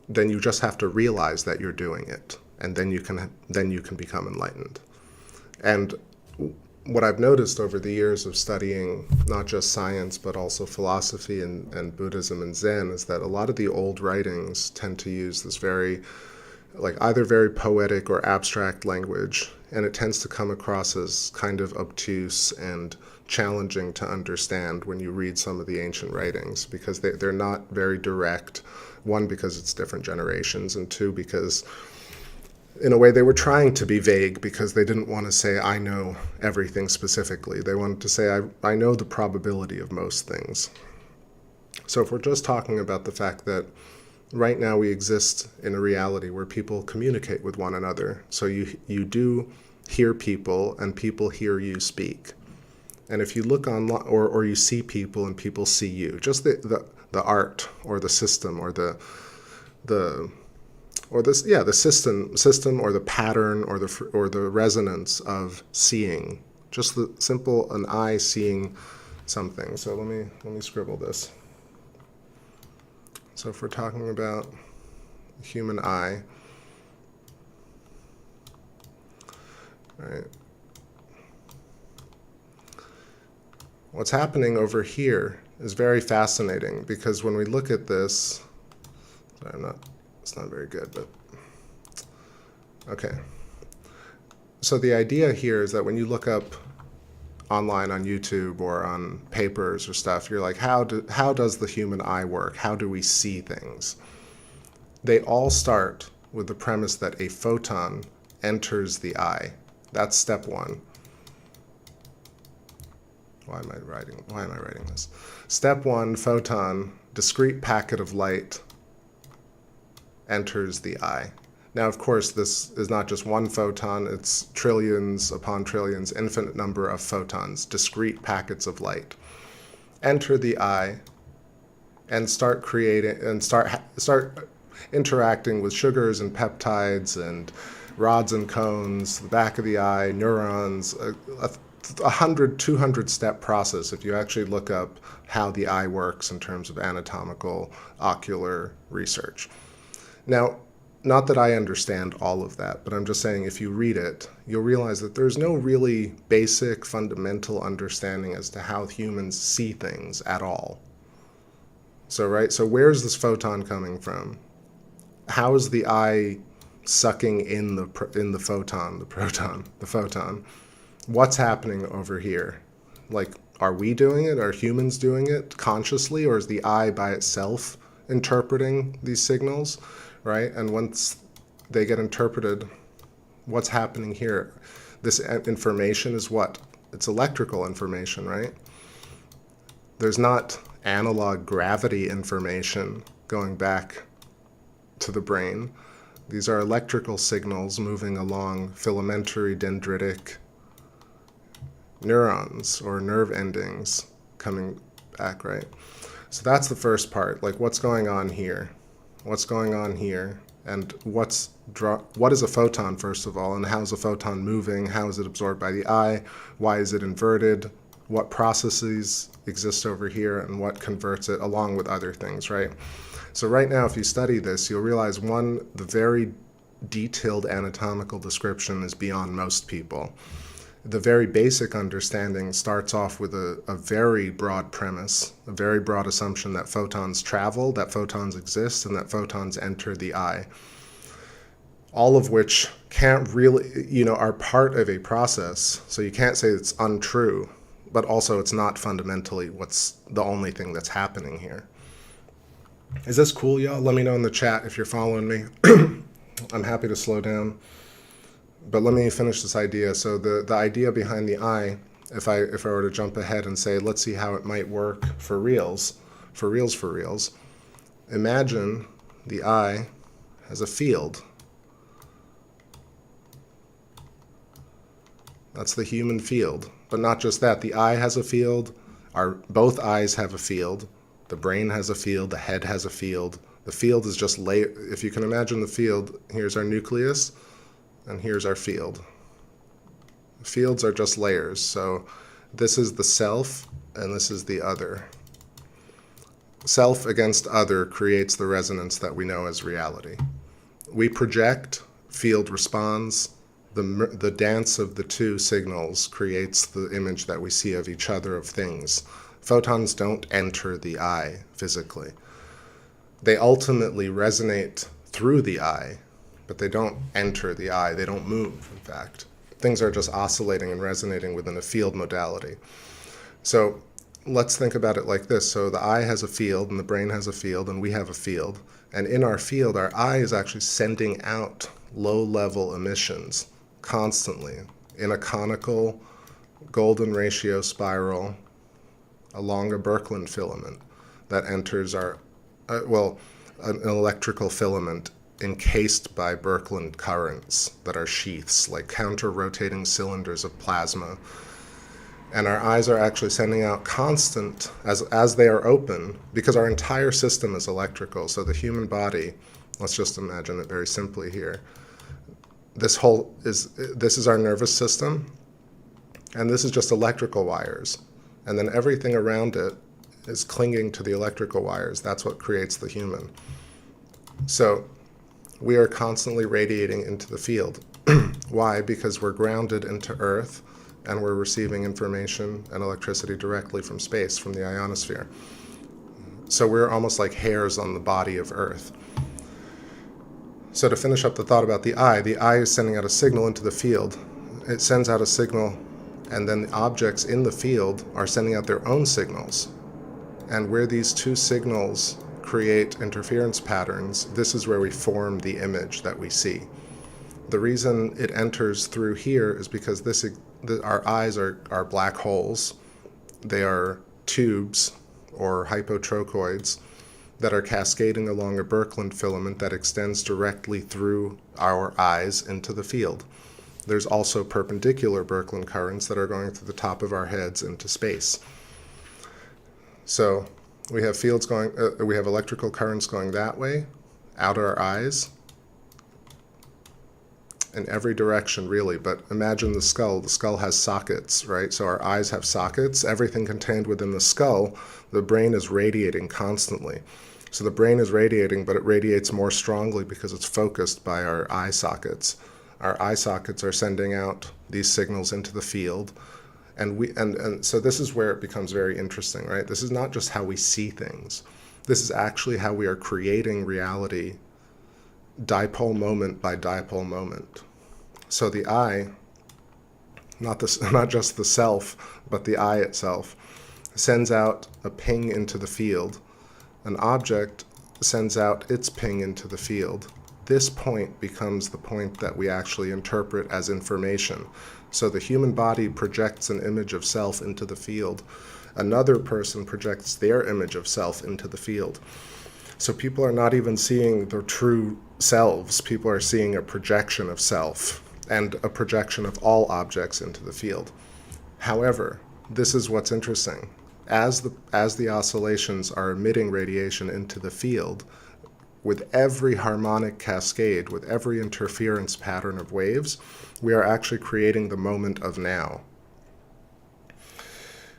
then you just have to realize that you're doing it, and then you can become enlightened. And what I've noticed over the years of studying not just science but also philosophy and Buddhism and Zen is that a lot of the old writings tend to use this very, like, either very poetic or abstract language, and it tends to come across as kind of obtuse and challenging to understand when you read some of the ancient writings, because they're not very direct. One, because it's different generations, and two, because in a way they were trying to be vague, because they didn't want to say, I know everything specifically. They wanted to say, I know the probability of most things. So if we're just talking about the fact that right now we exist in a reality where people communicate with one another, so you do hear people and people hear you speak. And if you look online, or you see people and people see you, just the art or the system or the system or the pattern or the resonance of seeing, just the simple an eye seeing something. So let me scribble this. So if we're talking about the human eye, right? What's happening over here is very fascinating, because when we look at this, it's not very good, but okay. So the idea here is that when you look up online on YouTube or on papers or stuff, you're like, how does the human eye work? How do we see things? They all start with the premise that a photon enters the eye. That's step one. Why am I writing this? Step one, photon, discrete packet of light, enters the eye. Now, of course, this is not just one photon, it's trillions upon trillions, infinite number of photons, discrete packets of light, enter the eye and start creating and start interacting with sugars and peptides and rods and cones, the back of the eye, neurons, 100, 200 step process if you actually look up how the eye works in terms of anatomical ocular research. Now, not that I understand all of that, but I'm just saying if you read it, you'll realize that there's no really basic fundamental understanding as to how humans see things at all. So, right, so where's this photon coming from? How is the eye sucking in the photon? What's happening over here? Like, are we doing it? Are humans doing it consciously, or is the eye by itself interpreting these signals, right? And once they get interpreted, what's happening here? This information is what? It's electrical information, right? There's not analog gravity information going back to the brain. These are electrical signals moving along filamentary dendritic neurons or nerve endings coming back, right? So that's the first part, like what's going on here? What's going on here? And what is a photon, first of all, and how is a photon moving? How is it absorbed by the eye? Why is it inverted? What processes exist over here and what converts it, along with other things, right? So right now, if you study this, you'll realize, one, the very detailed anatomical description is beyond most people. The very basic understanding starts off with a very broad premise, a very broad assumption that photons travel, that photons exist, and that photons enter the eye. All of which can't really, are part of a process, so you can't say it's untrue, but also it's not fundamentally what's the only thing that's happening here. Is this cool, y'all? Let me know in the chat if you're following me. I'm happy to slow down. But let me finish this idea. So the idea behind the eye, if I were to jump ahead and say, let's see how it might work for reals. Imagine the eye has a field. That's the human field. But not just that, the eye has a field, both eyes have a field, the brain has a field, the head has a field. The field is just if you can imagine the field, here's our nucleus, and here's our field. Fields are just layers, so this is the self, and this is the other. Self against other creates the resonance that we know as reality. We project, field responds, the dance of the two signals creates the image that we see of each other, of things. Photons don't enter the eye physically. They ultimately resonate through the eye, but they don't enter the eye. They don't move, in fact. Things are just oscillating and resonating within a field modality. So let's think about it like this. So the eye has a field, and the brain has a field, and we have a field. And in our field, our eye is actually sending out low-level emissions constantly in a conical golden ratio spiral along a Birkeland filament that enters our, an electrical filament encased by Birkeland currents that are sheaths, like counter-rotating cylinders of plasma. And our eyes are actually sending out constant, as they are open, because our entire system is electrical. So the human body, let's just imagine it very simply here. This is our nervous system, and this is just electrical wires. And then everything around it is clinging to the electrical wires. That's what creates the human. So we are constantly radiating into the field. Why? Because we're grounded into Earth, and we're receiving information and electricity directly from space, from the ionosphere. So we're almost like hairs on the body of Earth. So to finish up the thought about the eye is sending out a signal into the field. It sends out a signal, and then the objects in the field are sending out their own signals. And where these two signals create interference patterns, this is where we form the image that we see. The reason it enters through here is because our eyes are black holes. They are tubes or hypotrochoids that are cascading along a Birkeland filament that extends directly through our eyes into the field. There's also perpendicular Birkeland currents that are going through the top of our heads into space. So we have we have electrical currents going that way, out our eyes, in every direction, really. But imagine the skull. The skull has sockets, right? So our eyes have sockets. Everything contained within the skull, the brain is radiating constantly. So the brain is radiating, but it radiates more strongly because it's focused by our eye sockets. Our eye sockets are sending out these signals into the field. And so this is where it becomes very interesting, right? This is not just how we see things. This is actually how we are creating reality, dipole moment by dipole moment. So the eye, not just the self, but the eye itself, sends out a ping into the field. An object sends out its ping into the field. This point becomes the point that we actually interpret as information. So the human body projects an image of self into the field. Another person projects their image of self into the field. So people are not even seeing their true selves. People are seeing a projection of self and a projection of all objects into the field. However, this is what's interesting. As the oscillations are emitting radiation into the field, with every harmonic cascade, with every interference pattern of waves, we are actually creating the moment of now.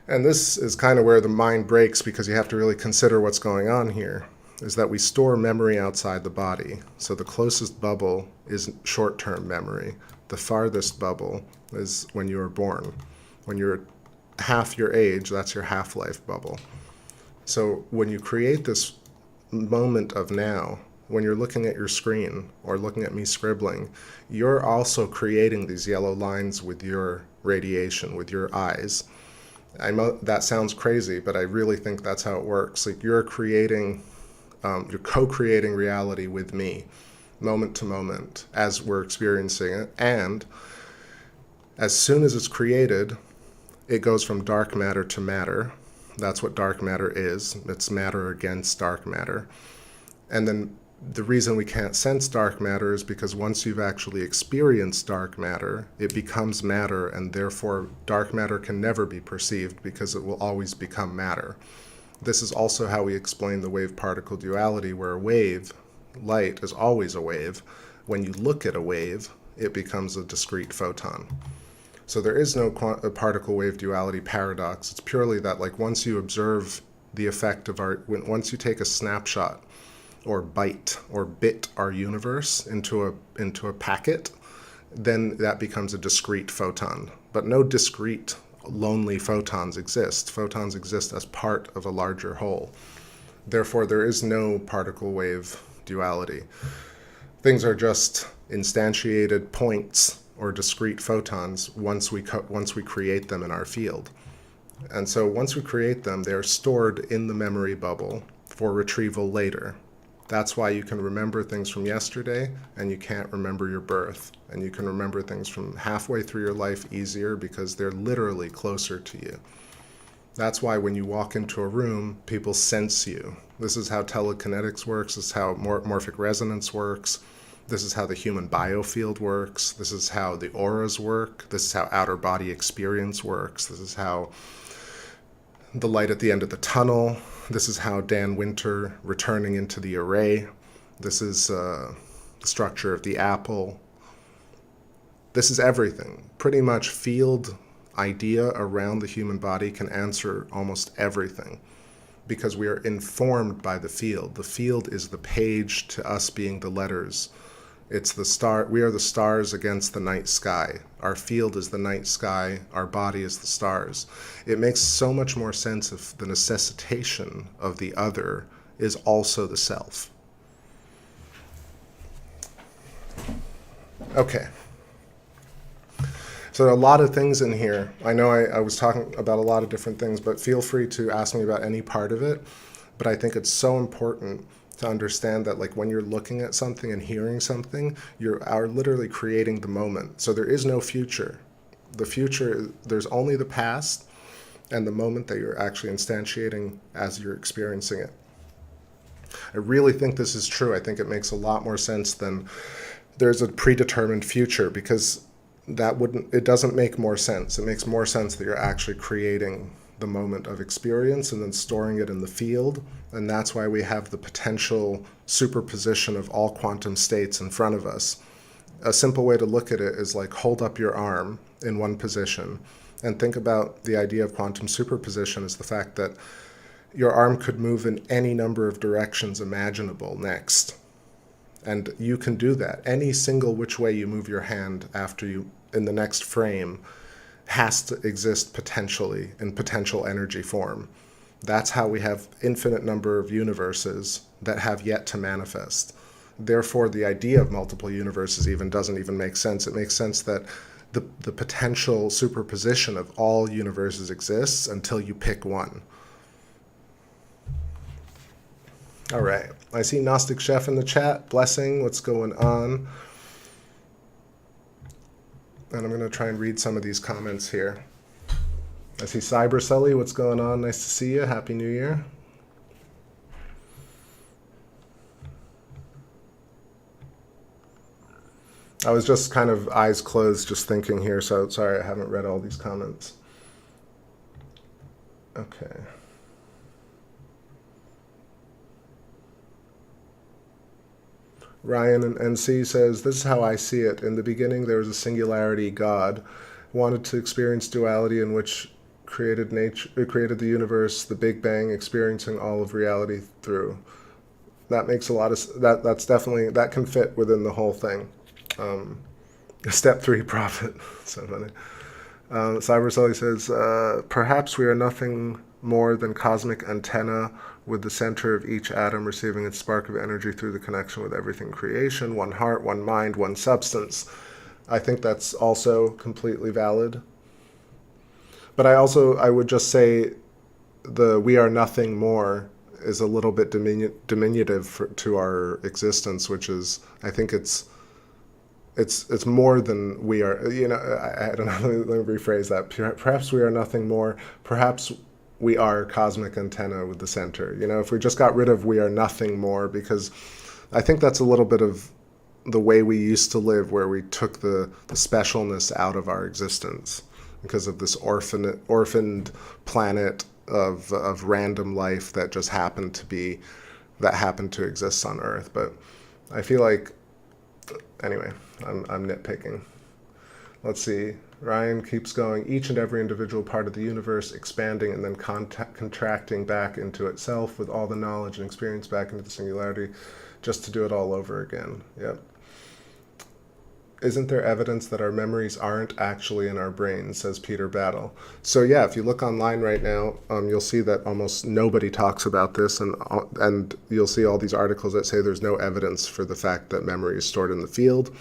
And this is kind of where the mind breaks, because you have to really consider what's going on here, is that we store memory outside the body. So the closest bubble is short-term memory. The farthest bubble is when you were born. When you're half your age, that's your half-life bubble. So when you create this moment of now, when you're looking at your screen or looking at me scribbling, you're also creating these yellow lines with your radiation, with your eyes. I know that sounds crazy, but I really think that's how it works. Like you're co-creating reality with me, moment to moment, as we're experiencing it. And as soon as it's created, it goes from dark matter to matter. That's what dark matter is. It's matter against dark matter. And then the reason we can't sense dark matter is because once you've actually experienced dark matter, it becomes matter, and therefore dark matter can never be perceived because it will always become matter. This is also how we explain the wave-particle duality, where a wave, light, is always a wave. When you look at a wave, it becomes a discrete photon. So there is no particle-wave duality paradox. It's purely that, like, once you observe the effect of once you take a snapshot or byte or bit our universe into a packet, then that becomes a discrete photon. But no discrete, lonely photons exist. Photons exist as part of a larger whole. Therefore, there is no particle-wave duality. Things are just instantiated points or discrete photons once we create them in our field. And so once we create them, they're stored in the memory bubble for retrieval later. That's why you can remember things from yesterday and you can't remember your birth. And you can remember things from halfway through your life easier because they're literally closer to you. That's why when you walk into a room, people sense you. This is how telekinetics works. This is how morphic resonance works. This is how the human biofield works. This is how the auras work. This is how outer body experience works. This is how the light at the end of the tunnel. This is how Dan Winter returning into the array. This is the structure of the apple. This is everything. Pretty much field idea around the human body can answer almost everything because we are informed by the field. The field is the page to us being the letters. It's the star. We are the stars against the night sky. Our field is the night sky. Our body is the stars. It makes so much more sense if the necessitation of the other is also the self. Okay. So there are a lot of things in here. I know I was talking about a lot of different things, but feel free to ask me about any part of it. But I think it's so important to understand that, like, when you're looking at something and hearing something, you are literally creating the moment. So there is no future. The future, there's only the past and the moment that you're actually instantiating as you're experiencing it. I really think this is true. I think it makes a lot more sense than there's a predetermined future, because it doesn't make more sense. It makes more sense that you're actually creating the moment of experience and then storing it in the field. And that's why we have the potential superposition of all quantum states in front of us. a simple way to look at it is like hold up your arm in one position and think about the idea of quantum superposition as the fact that your arm could move in any number of directions imaginable next. And you can do that. Any single which way you move your hand after you in the next frame has to exist potentially in potential energy form. That's how we have infinite number of universes that have yet to manifest. Therefore, the idea of multiple universes even doesn't even make sense. It makes sense that the potential superposition of all universes exists until you pick one. All right. I see Gnostic Chef in the chat. Blessing, what's going on? And I'm going to try and read some of these comments here. I see Cyber Sully, what's going on? Nice to see you. Happy New Year. I was just kind of eyes closed, just thinking here, so sorry I haven't read all these comments. Okay. Ryan and NC says, this is how I see it. In the beginning, there was a singularity, God, wanted to experience duality in which created nature, created the universe, the Big Bang, experiencing all of reality through. That makes a lot of, that's definitely, that can fit within the whole thing. Step 3 prophet. So funny. Cyber Sully says, perhaps we are nothing more than cosmic antenna with the center of each atom receiving its spark of energy through the connection with everything creation, one heart, one mind, one substance. I think that's also completely valid. But I would just say the we are nothing more is a little bit diminutive to our existence, which is, I think it's more than we are, you know, I don't know, let me rephrase that. Perhaps we are nothing more, perhaps we are cosmic antenna with the center. You know, if we just got rid of we are nothing more, because I think that's a little bit of the way we used to live, where we took the specialness out of our existence because of this orphaned planet of random life that just happened to exist on Earth. But I feel like, anyway, I'm nitpicking. Let's see. Ryan keeps going. Each and every individual part of the universe expanding and then contracting back into itself with all the knowledge and experience back into the singularity, just to do it all over again. Yep. Isn't there evidence that our memories aren't actually in our brains, says Peter Battle. So yeah, if you look online right now, you'll see that almost nobody talks about this, and you'll see all these articles that say there's no evidence for the fact that memory is stored in the field.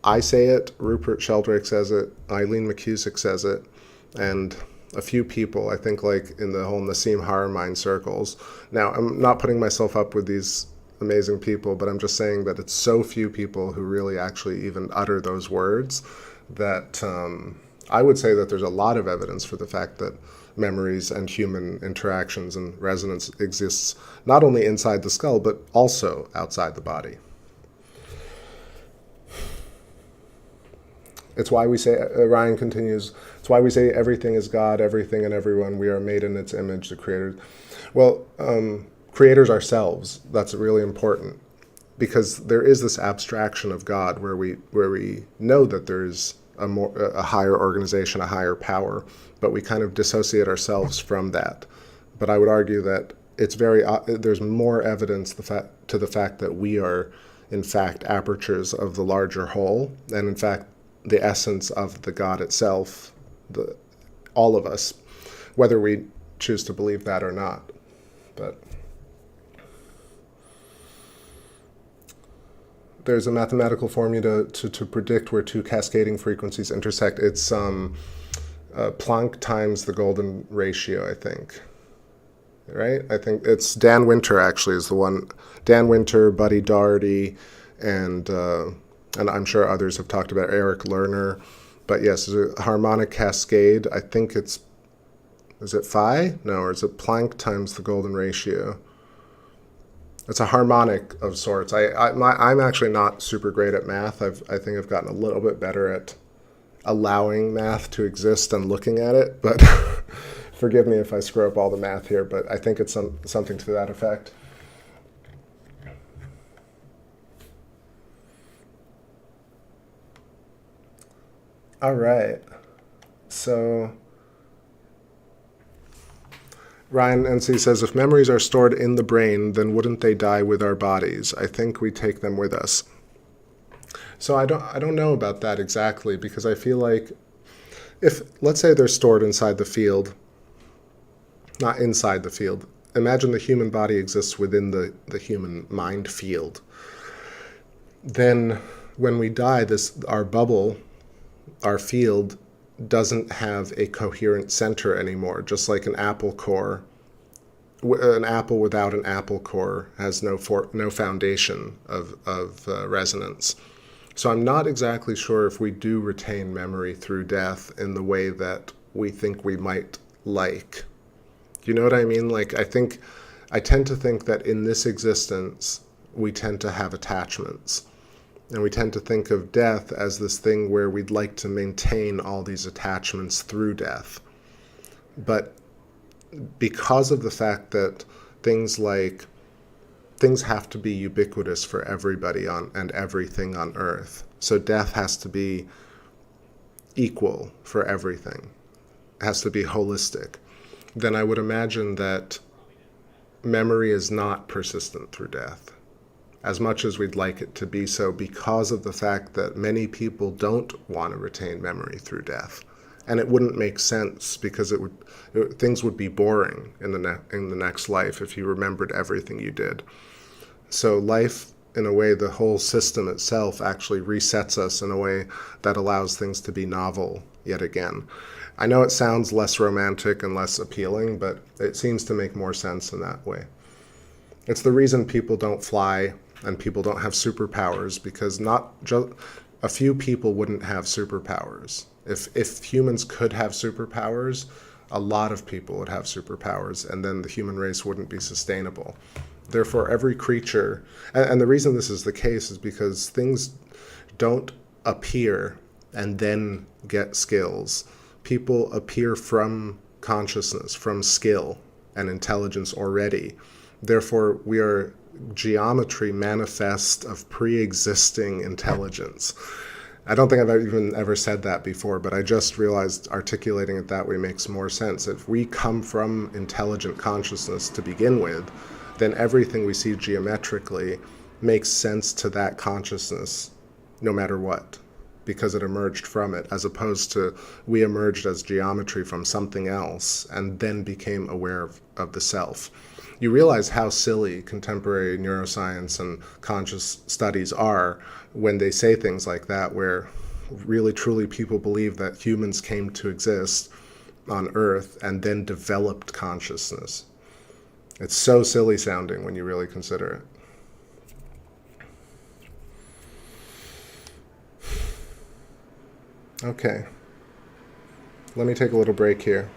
I say it, Rupert Sheldrake says it, Eileen McCusick says it, and a few people, I think, like in the whole Nassim Haramein circles. Now, I'm not putting myself up with these amazing people, but I'm just saying that it's so few people who really actually even utter those words that I would say that there's a lot of evidence for the fact that memories and human interactions and resonance exists not only inside the skull, but also outside the body. It's why we say, Ryan continues, it's why we say everything is God, everything and everyone, we are made in its image, the creator. Well, creators ourselves, that's really important, because there is this abstraction of God where we know that there's a higher organization, a higher power, but we kind of dissociate ourselves from that. But I would argue that it's there's more evidence to the fact that we are, in fact, apertures of the larger whole, and in fact, the essence of the God itself, all of us, whether we choose to believe that or not. But there's a mathematical formula to predict where two cascading frequencies intersect. It's Planck times the golden ratio, I think. Right? I think it's Dan Winter, actually, is the one. Dan Winter, Buddy Doherty, and I'm sure others have talked about Eric Lerner. But yes, there's a harmonic cascade. I think is it phi? No, or is it Planck times the golden ratio? It's a harmonic of sorts. I'm actually not super great at math. I think I've gotten a little bit better at allowing math to exist and looking at it. But forgive me if I screw up all the math here, but I think it's something to that effect. All right. So Ryan NC says, if memories are stored in the brain, then wouldn't they die with our bodies? I think we take them with us. So I don't know about that exactly, because I feel like if, let's say they're stored inside the field, not inside the field. Imagine the human body exists within the human mind field. Then when we die, our bubble, our field, doesn't have a coherent center anymore, just like an apple core. An apple without an apple core has no foundation of resonance. So I'm not exactly sure if we do retain memory through death in the way that we think we might like. You know what I mean? Like, I tend to think that in this existence, we tend to have attachments. And we tend to think of death as this thing where we'd like to maintain all these attachments through death. But because of the fact that things have to be ubiquitous for everybody and everything on Earth, so death has to be equal for everything. It has to be holistic. Then I would imagine that memory is not persistent through death, as much as we'd like it to be so, because of the fact that many people don't want to retain memory through death. And it wouldn't make sense, because things would be boring in the next life if you remembered everything you did. So life, in a way, the whole system itself actually resets us in a way that allows things to be novel yet again. I know it sounds less romantic and less appealing, but it seems to make more sense in that way. It's the reason people don't fly and people don't have superpowers, because not just a few people wouldn't have superpowers. If humans could have superpowers, a lot of people would have superpowers, and then the human race wouldn't be sustainable. Therefore, every creature, and the reason this is the case is because things don't appear and then get skills. People appear from consciousness, from skill and intelligence already. Therefore, we are geometry manifest of pre-existing intelligence. I don't think I've even ever said that before, but I just realized articulating it that way makes more sense. If we come from intelligent consciousness to begin with, then everything we see geometrically makes sense to that consciousness no matter what, because it emerged from it, as opposed to we emerged as geometry from something else and then became aware of the self. You realize how silly contemporary neuroscience and conscious studies are when they say things like that, where really truly people believe that humans came to exist on Earth and then developed consciousness. It's so silly sounding when you really consider it. Okay. Let me take a little break here.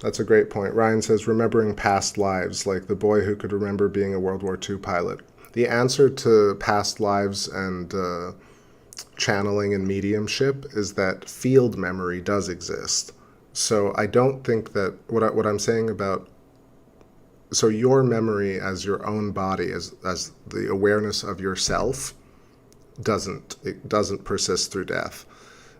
That's a great point. Ryan says, remembering past lives, like the boy who could remember being a World War II pilot. The answer to past lives and channeling and mediumship is that field memory does exist. So I don't think that what I'm saying about, so your memory as your own body, as the awareness of yourself, doesn't persist through death.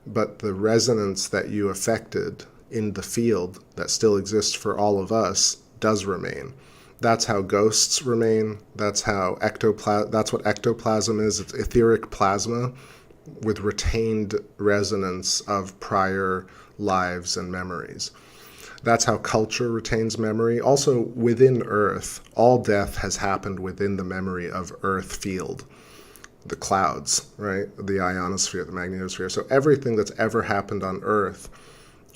But the resonance that you affected in the field that still exists for all of us does remain. That's how ghosts remain. That's how that's what ectoplasm is. It's etheric plasma with retained resonance of prior lives and memories. That's how culture retains memory. Also, within Earth, all death has happened within the memory of Earth field. The clouds, right? The ionosphere, the magnetosphere. So everything that's ever happened on Earth,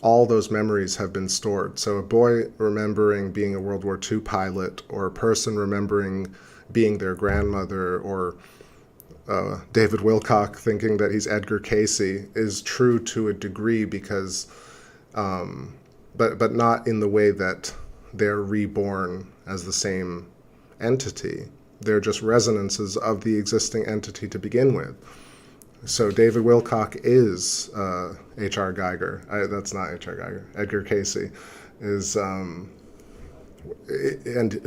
all those memories have been stored. So a boy remembering being a World War II pilot, or a person remembering being their grandmother, or David Wilcock thinking that he's Edgar Casey, is true to a degree, because, but not in the way that they're reborn as the same entity. They're just resonances of the existing entity to begin with. So David Wilcock is H.R. Geiger. That's not H.R. Geiger. Edgar Casey is, and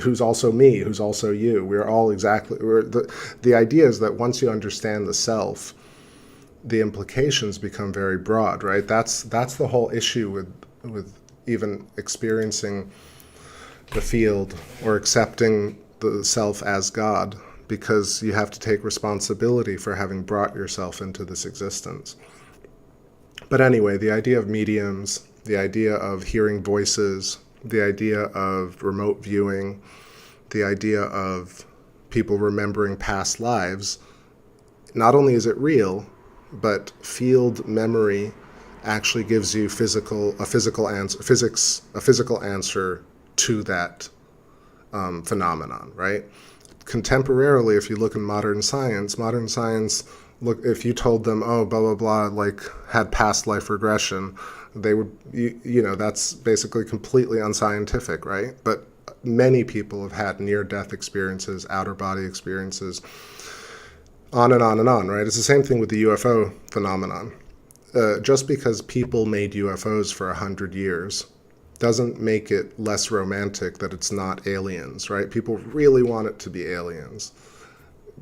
who's also me, who's also you. We're all exactly. The idea is that once you understand the self, the implications become very broad, right? That's the whole issue with even experiencing the field or accepting the self as God, because you have to take responsibility for having brought yourself into this existence. But anyway, the idea of mediums, the idea of hearing voices, the idea of remote viewing, the idea of people remembering past lives, not only is it real, but field memory actually gives you a physical answer to that phenomenon, right? Contemporarily, if you look in modern science, look, if you told them, oh, blah, blah, blah, like had past life regression, they would, that's basically completely unscientific, right? But many people have had near-death experiences, outer-body experiences, on and on and on, right? It's the same thing with the UFO phenomenon. Just because people made UFOs for 100 years doesn't make it less romantic that it's not aliens, right? People really want it to be aliens.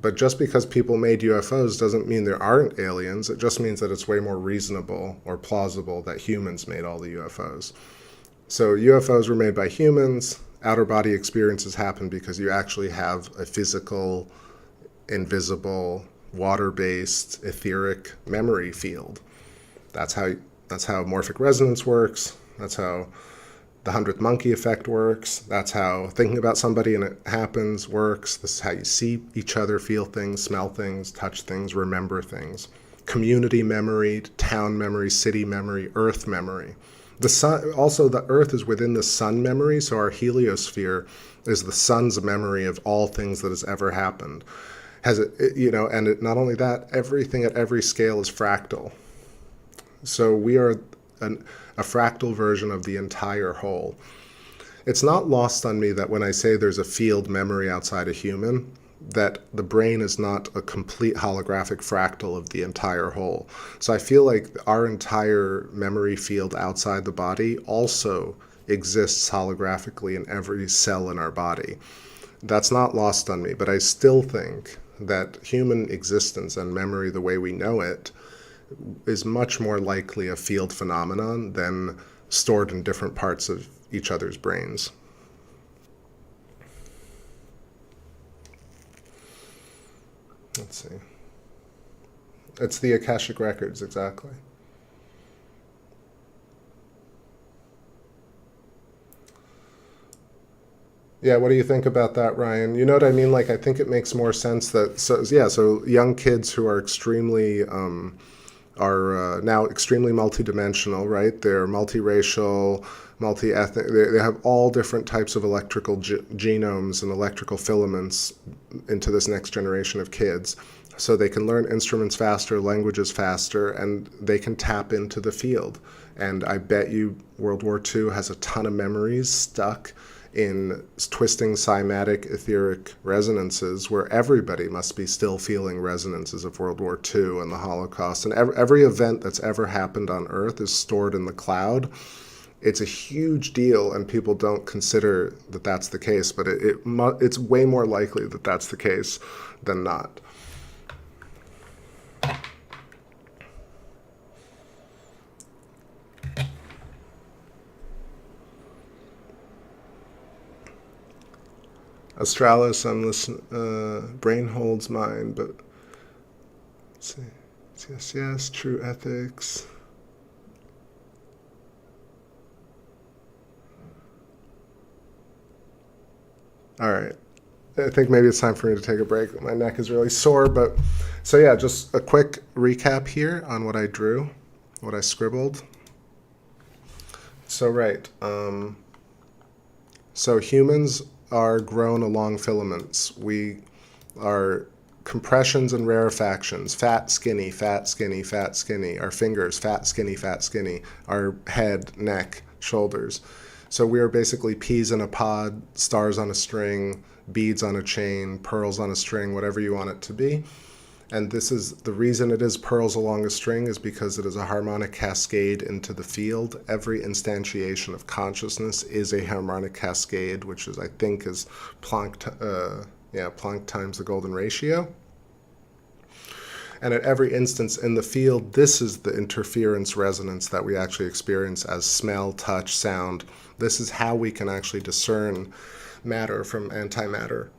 But just because people made UFOs doesn't mean there aren't aliens. It just means that it's way more reasonable or plausible that humans made all the UFOs. So UFOs were made by humans. Outer body experiences happen because you actually have a physical, invisible, water-based, etheric memory field. That's how morphic resonance works. That's how the 100th monkey effect works. That's how thinking about somebody and it happens works. This is how you see each other, feel things, smell things, touch things, remember things. Community memory, town memory, city memory, earth memory. The sun, also the earth is within the sun memory, so our heliosphere is the sun's memory of all things that has ever happened. Not only that, everything at every scale is fractal. So we are a fractal version of the entire whole. It's not lost on me that when I say there's a field memory outside a human, that the brain is not a complete holographic fractal of the entire whole. So I feel like our entire memory field outside the body also exists holographically in every cell in our body. That's not lost on me, but I still think that human existence and memory the way we know it is much more likely a field phenomenon than stored in different parts of each other's brains. Let's see. It's the Akashic Records, exactly. Yeah, what do you think about that, Ryan? You know what I mean? Like, I think it makes more sense that, so young kids who are extremely, now extremely multidimensional, right? They're multiracial, multi-ethnic. They have all different types of electrical genomes and electrical filaments into this next generation of kids. So they can learn instruments faster, languages faster, and they can tap into the field. And I bet you World War II has a ton of memories stuck in twisting cymatic etheric resonances where everybody must be still feeling resonances of World War II and the Holocaust. And every event that's ever happened on Earth is stored in the cloud. It's a huge deal, and people don't consider that that's the case, but it's way more likely that that's the case than not. Australis, I'm listening. Brain holds mind, but let's see. Yes, true ethics. All right. I think maybe it's time for me to take a break. My neck is really sore, but so yeah, just a quick recap here on what I drew, what I scribbled. So right. So humans are grown along filaments. We are compressions and rarefactions, fat, skinny, fat, skinny, fat, skinny. Our fingers, fat, skinny, fat, skinny. Our head, neck, shoulders. So we are basically peas in a pod, stars on a string, beads on a chain, pearls on a string, whatever you want it to be. And this is the reason it is pearls along a string is because it is a harmonic cascade into the field. Every instantiation of consciousness is a harmonic cascade, which is, I think, is Planck times the golden ratio. And at every instance in the field, this is the interference resonance that we actually experience as smell, touch, sound. This is how we can actually discern matter from antimatter.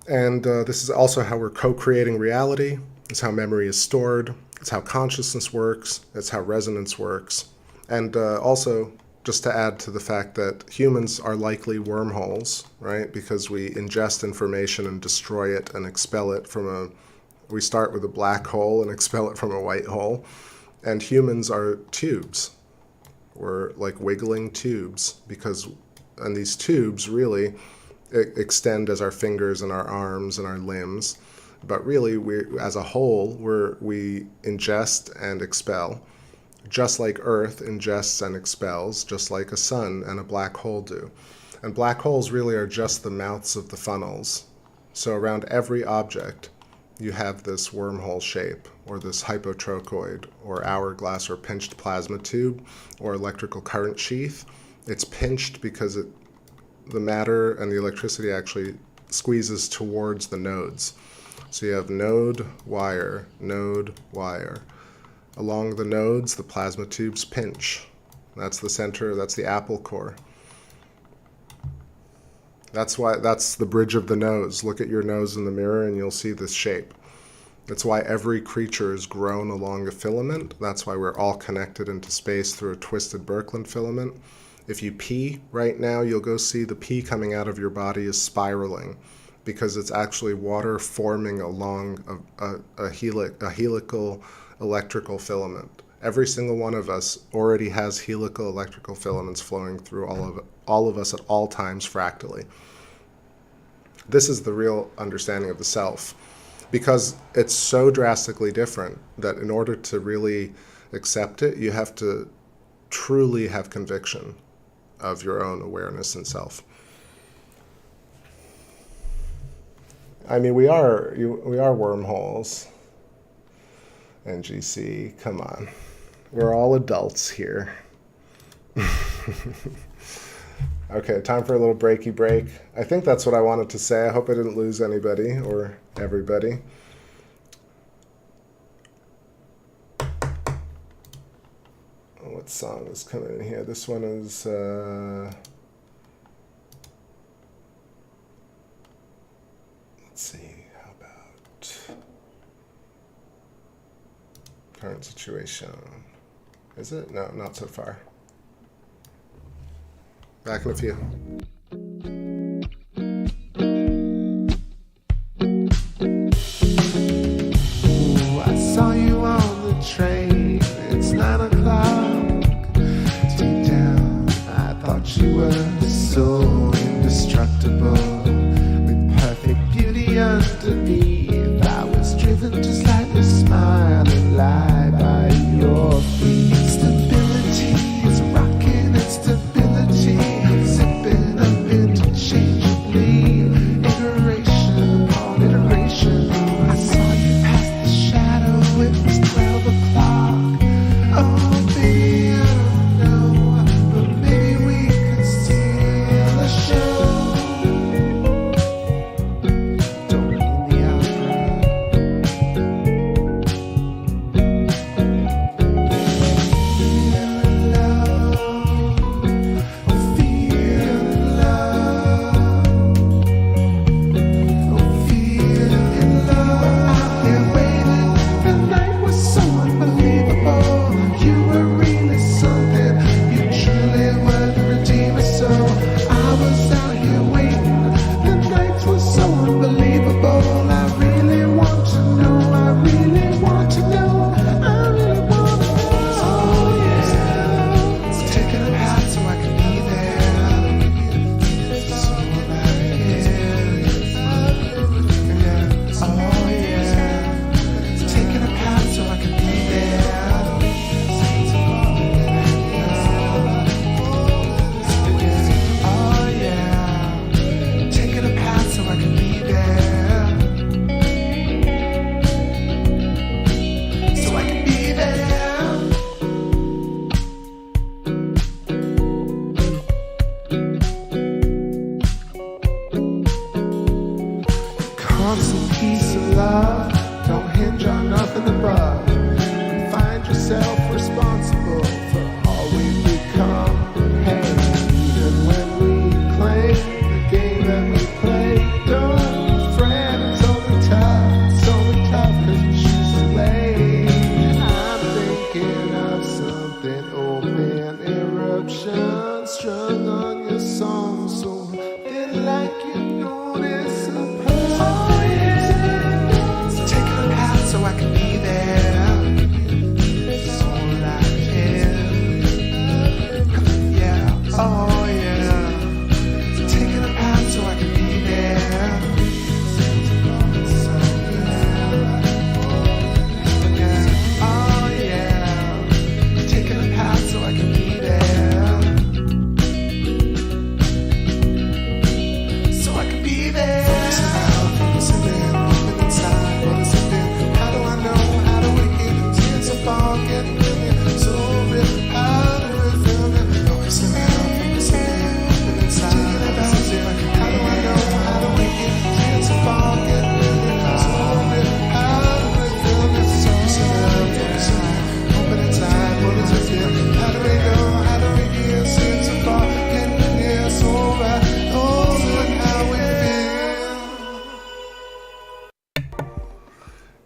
And this is also how we're co-creating reality. It's how memory is stored. It's how consciousness works. It's how resonance works. And also, just to add to the fact that humans are likely wormholes, right? Because we ingest information and destroy it and expel it from we start with a black hole and expel it from a white hole. And humans are tubes. We're like wiggling tubes and these tubes really extend as our fingers and our arms and our limbs. But really, as a whole, we ingest and expel, just like Earth ingests and expels, just like a sun and a black hole do. And black holes really are just the mouths of the funnels. So around every object, you have this wormhole shape, or this hypotrochoid, or hourglass, or pinched plasma tube, or electrical current sheath. It's pinched because the matter and the electricity actually squeezes towards the nodes. So you have node, wire, node, wire. Along the nodes, the plasma tubes pinch. That's the center, that's the apple core. That's the bridge of the nose. Look at your nose in the mirror and you'll see this shape. That's why every creature is grown along a filament. That's why we're all connected into space through a twisted Birkeland filament. If you pee right now, you'll go see the pee coming out of your body is spiraling, because it's actually water forming along a helical electrical filament. Every single one of us already has helical electrical filaments flowing through all of us at all times fractally. This is the real understanding of the self, because it's so drastically different that in order to really accept it, you have to truly have conviction of your own awareness and self. I mean, we are wormholes. NGC, come on. We're all adults here. Okay, time for a little breaky break. I think that's what I wanted to say. I hope I didn't lose anybody or everybody. What song is coming in here? This one is... let's see, how about current situation? Is it? No, not so far. Back in a few. Ooh, I saw you on the train. It's 9 o'clock. Deep down, I thought you were so indestructible, with perfect beauty underneath. I was driven to slightly smile and lie by your feet. Stability is rocking instability, zipping up interchangeably, iteration upon iteration. I saw you past the shadow, it was 12 o'clock. Oh baby, I don't know, but maybe we could steal a show. Don't mean the opera.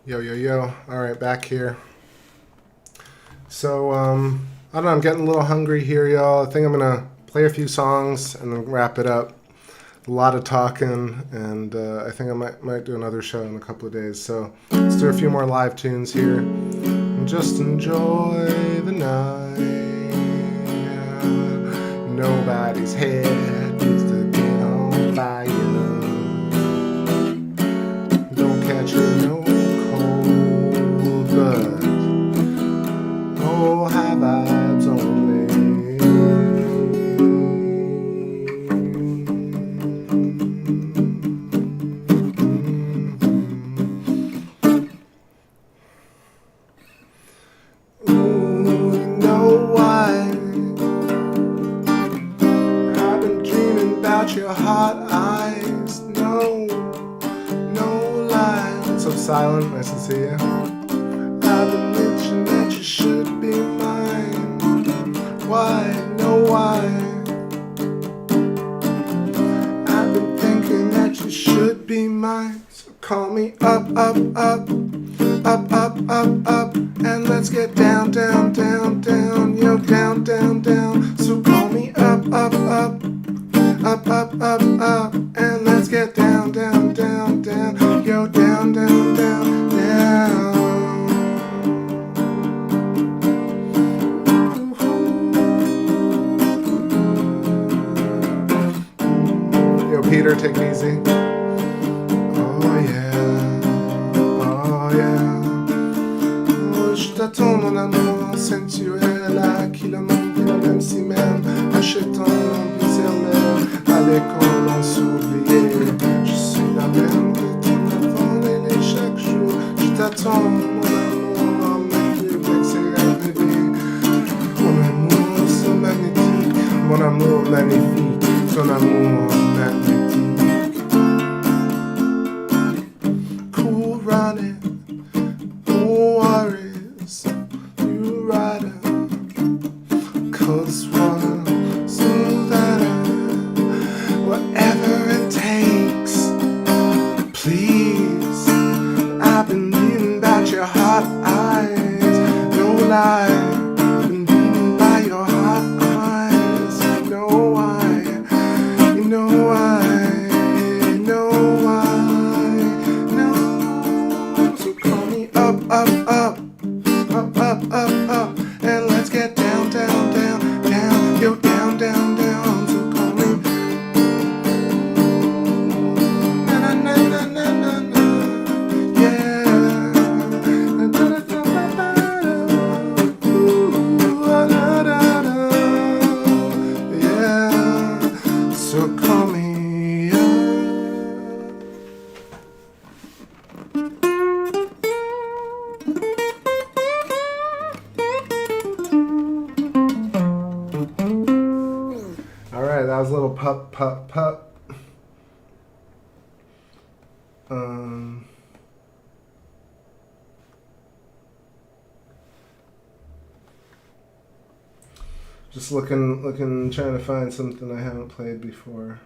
Yo, yo, yo. All right, back here. So, I don't know, I'm getting a little hungry here, y'all. I think I'm going to play a few songs and then wrap it up. A lot of talking, and I think I might do another show in a couple of days. So, let's do a few more live tunes here. And just enjoy the night. Nobody's head needs to get on fire. Don't catch no cold, but oh, high vibes only. Ooh, you know why I've been dreaming about your hot eyes. No lie. What's up, Silent? Nice to see you. I've been mentioning that you should be mine. Why? No, why? I've been thinking that you should be mine. So call me up, up, up, up, up, up, up, and let's get down, down, down, down, yo, down, down, down. So call me up, up, up, up, up, up, up, and let's get down, down, down, down, yo, down, down, down, down. Yo, Peter, take it easy. Oh yeah, oh yeah. Oh, je t'attends mon amour sensuel, à qui le monde vit même si même, achetant l'ambitionnel, avec on l'on s'oublier. Je suis la même que ton enfant et les chaque jour. Je t'attends mon amour, mon plus excellent bébé. Mon amour c'est magnétique, mon amour magnifique, ton amour magnétique. Cool running, no worries, you rider, cause one smooth whatever it takes, please. I've been reading about your hot eyes, no lie. I've been reading by your hot eyes, you know why, you know why, you know why, no. So call me up, up, up, up, up, up, up, and let's get down, down, down, down, yo, down, down, down. So call me. Na na na na na na na. Yeah. Da da da da da. Ooh, da da da da. Yeah. So call me up. All right, that was a little pup, pup, pup. Just looking, trying to find something I haven't played before.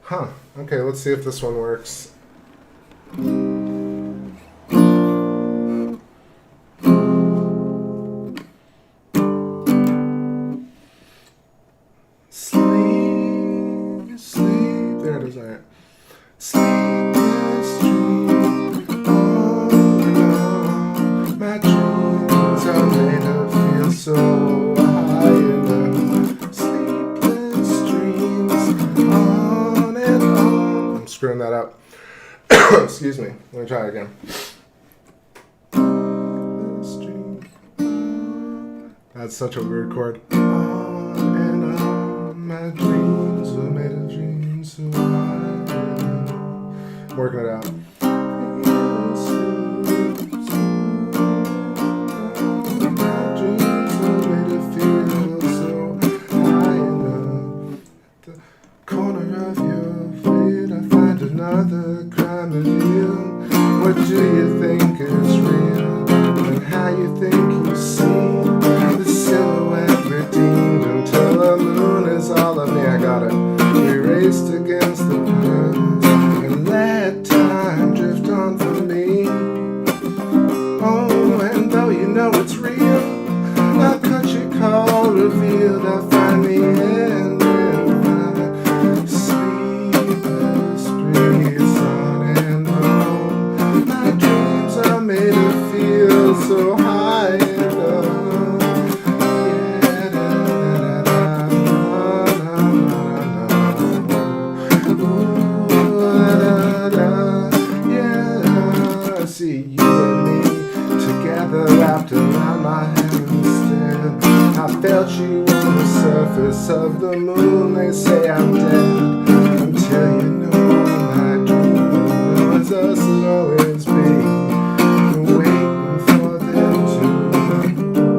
Huh. Okay, let's see if this one works. Sleep, sleep. There it is. All right. Sleepless dream. Oh no, my dreams are made of feel so high enough. Sleepless dreams on and on. I'm screwing that up. Excuse me. Let me try it again. That's such a weird chord. On and on, my dreams were made of dreams so high. I'm working it out. My dreams were made of feel so high enough. At the corner of your feet, I find another crime of you. What do you think is real? And how you think you see the silhouette redeemed until the moon is all of me. I got it. We raced against the past and let surface of the moon. They say I'm dead until you know my dream was us and always be. Waiting for them to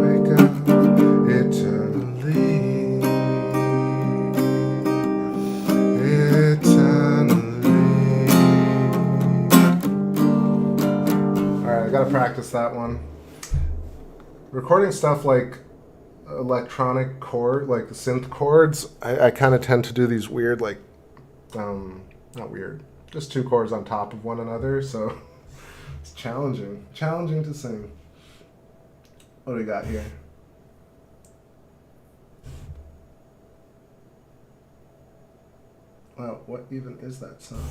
wake up eternally. Alright, I gotta practice that one. Recording stuff like electronic chord, like synth chords, I kind of tend to do these weird, like, not weird, just two chords on top of one another, so it's challenging to sing. What do we got here? Wow, what even is that song?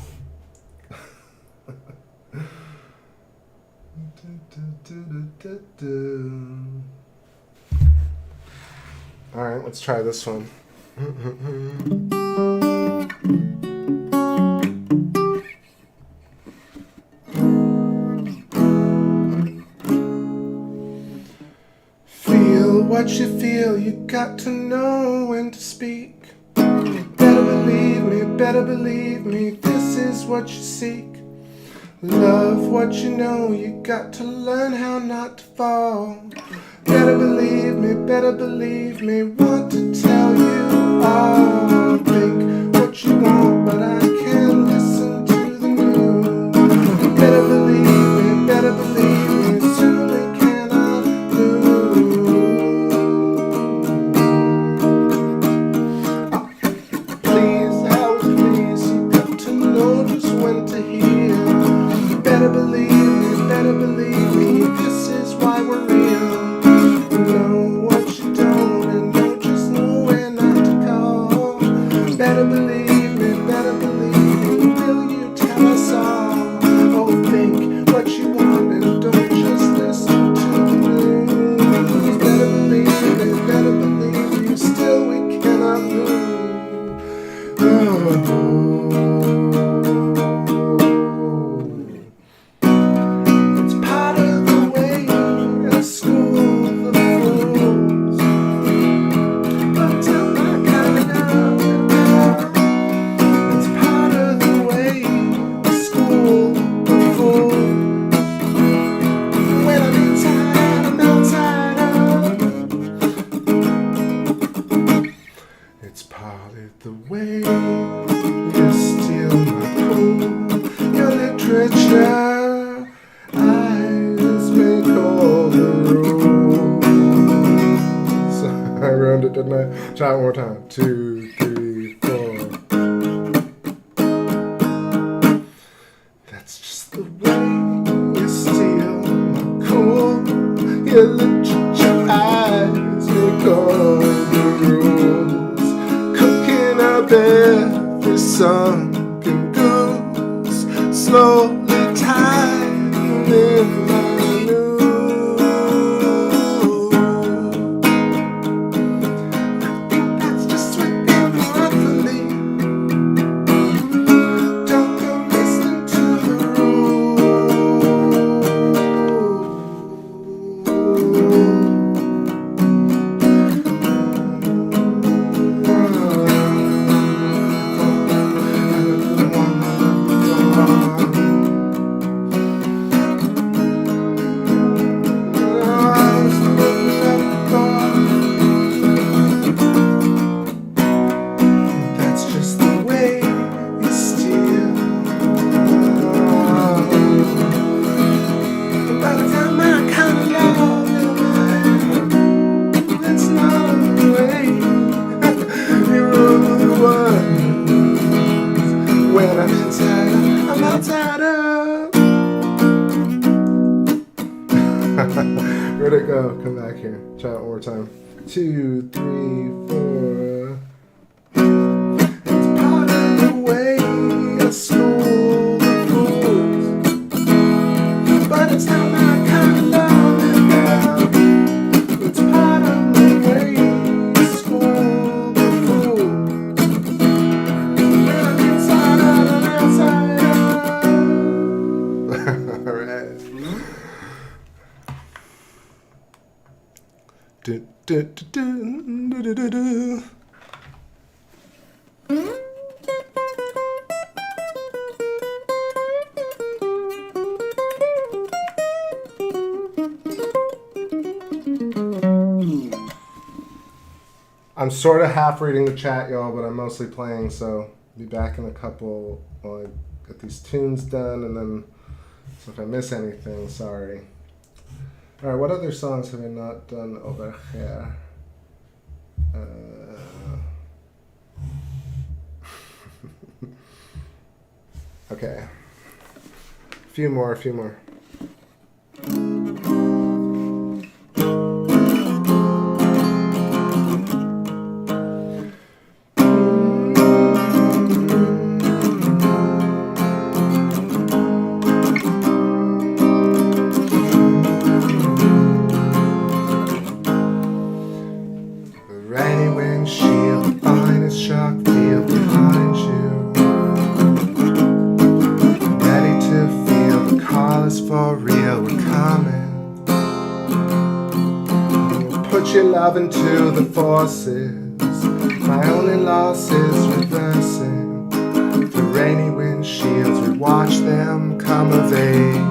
All right, let's try this one. Feel what you feel, you got to know when to speak. Better believe me, this is what you seek. Love what you know, you got to learn how not to fall. Better believe me, want to tell you all. Think what you want, but I can't listen to the news. Better believe me, surely cannot lose. Please, Howard, please, you got to know just when to hear. Better believe me, this is why we're real. Know what you don't and don't just know when not to call. Better believe me, will you tell us all? Oh, think what you want and don't just listen to the news. Better believe me, still we cannot lose. Didn't I? Try it one more time. 2, 3, 4. That's just the way you steal my cool. Your literature eyes make all the rules. Cooking up every sunken goose. Slowly tying in my Where'd it go? Come back here. Try it one more time. 2, 3, 4. It's part of the way I school the fools, but it's not my kind of love, girl. It's part of the way I school the fools, when I'm inside out and outside out. All right. Do, do, do, do, do, do, do. I'm sort of half reading the chat, y'all, but I'm mostly playing, so I'll be back in a couple while I get these tunes done, and then, so if I miss anything, sorry. Alright, what other songs have I not done over here? Okay. A few more. Rainy windshield, the finest shark field behind you. Ready to feel the call is for real, we're coming. Put your love into the forces. My only loss is reversing. The rainy windshields, we watch them come of age.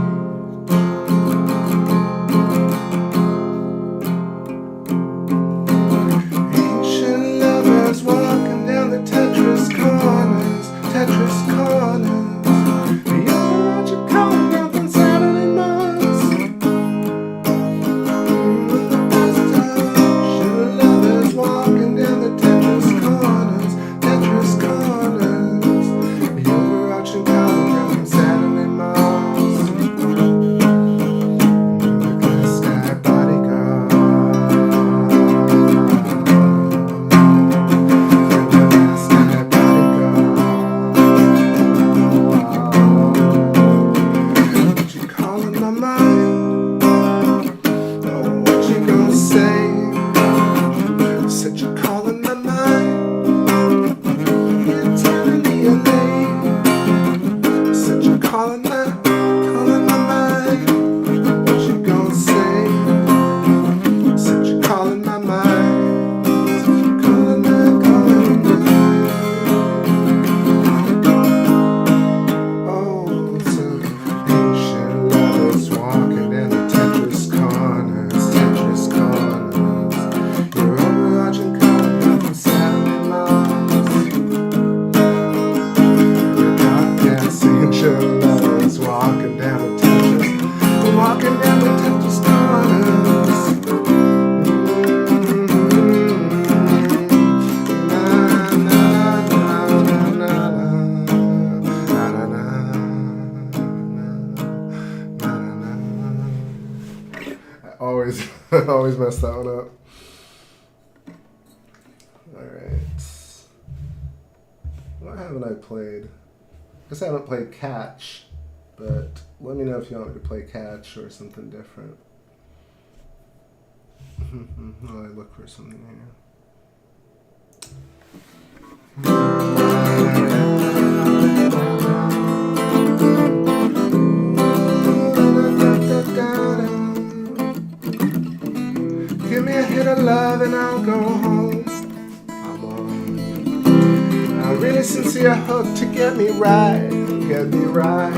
Always mess that one up. Alright. What haven't I played? I guess I haven't played Catch, but let me know if you want me to play Catch or something different. While I look for something Give me a hit of love and I'll go home. Come on. A really sincere hook to get me right. Get me right.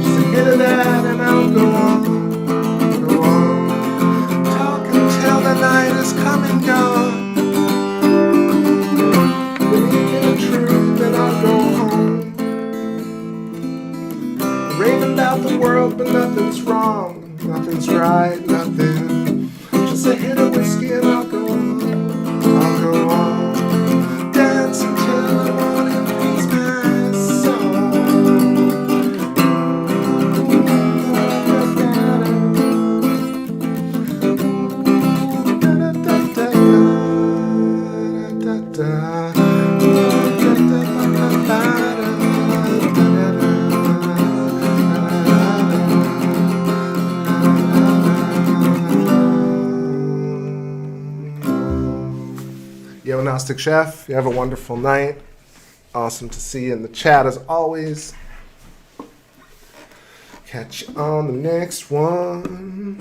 Just a hit of that and I'll go on. Go on. Talk until the night is come and gone. When you get the truth then I'll go home. Raving about the world but nothing's wrong. Nothing's right, nothing. Just a hit of whiskey and I'll go on. I'll go on. Dance until the morning feeds my soul. Yo, Gnostic Chef, you have a wonderful night. Awesome to see you in the chat as always. Catch you on the next one.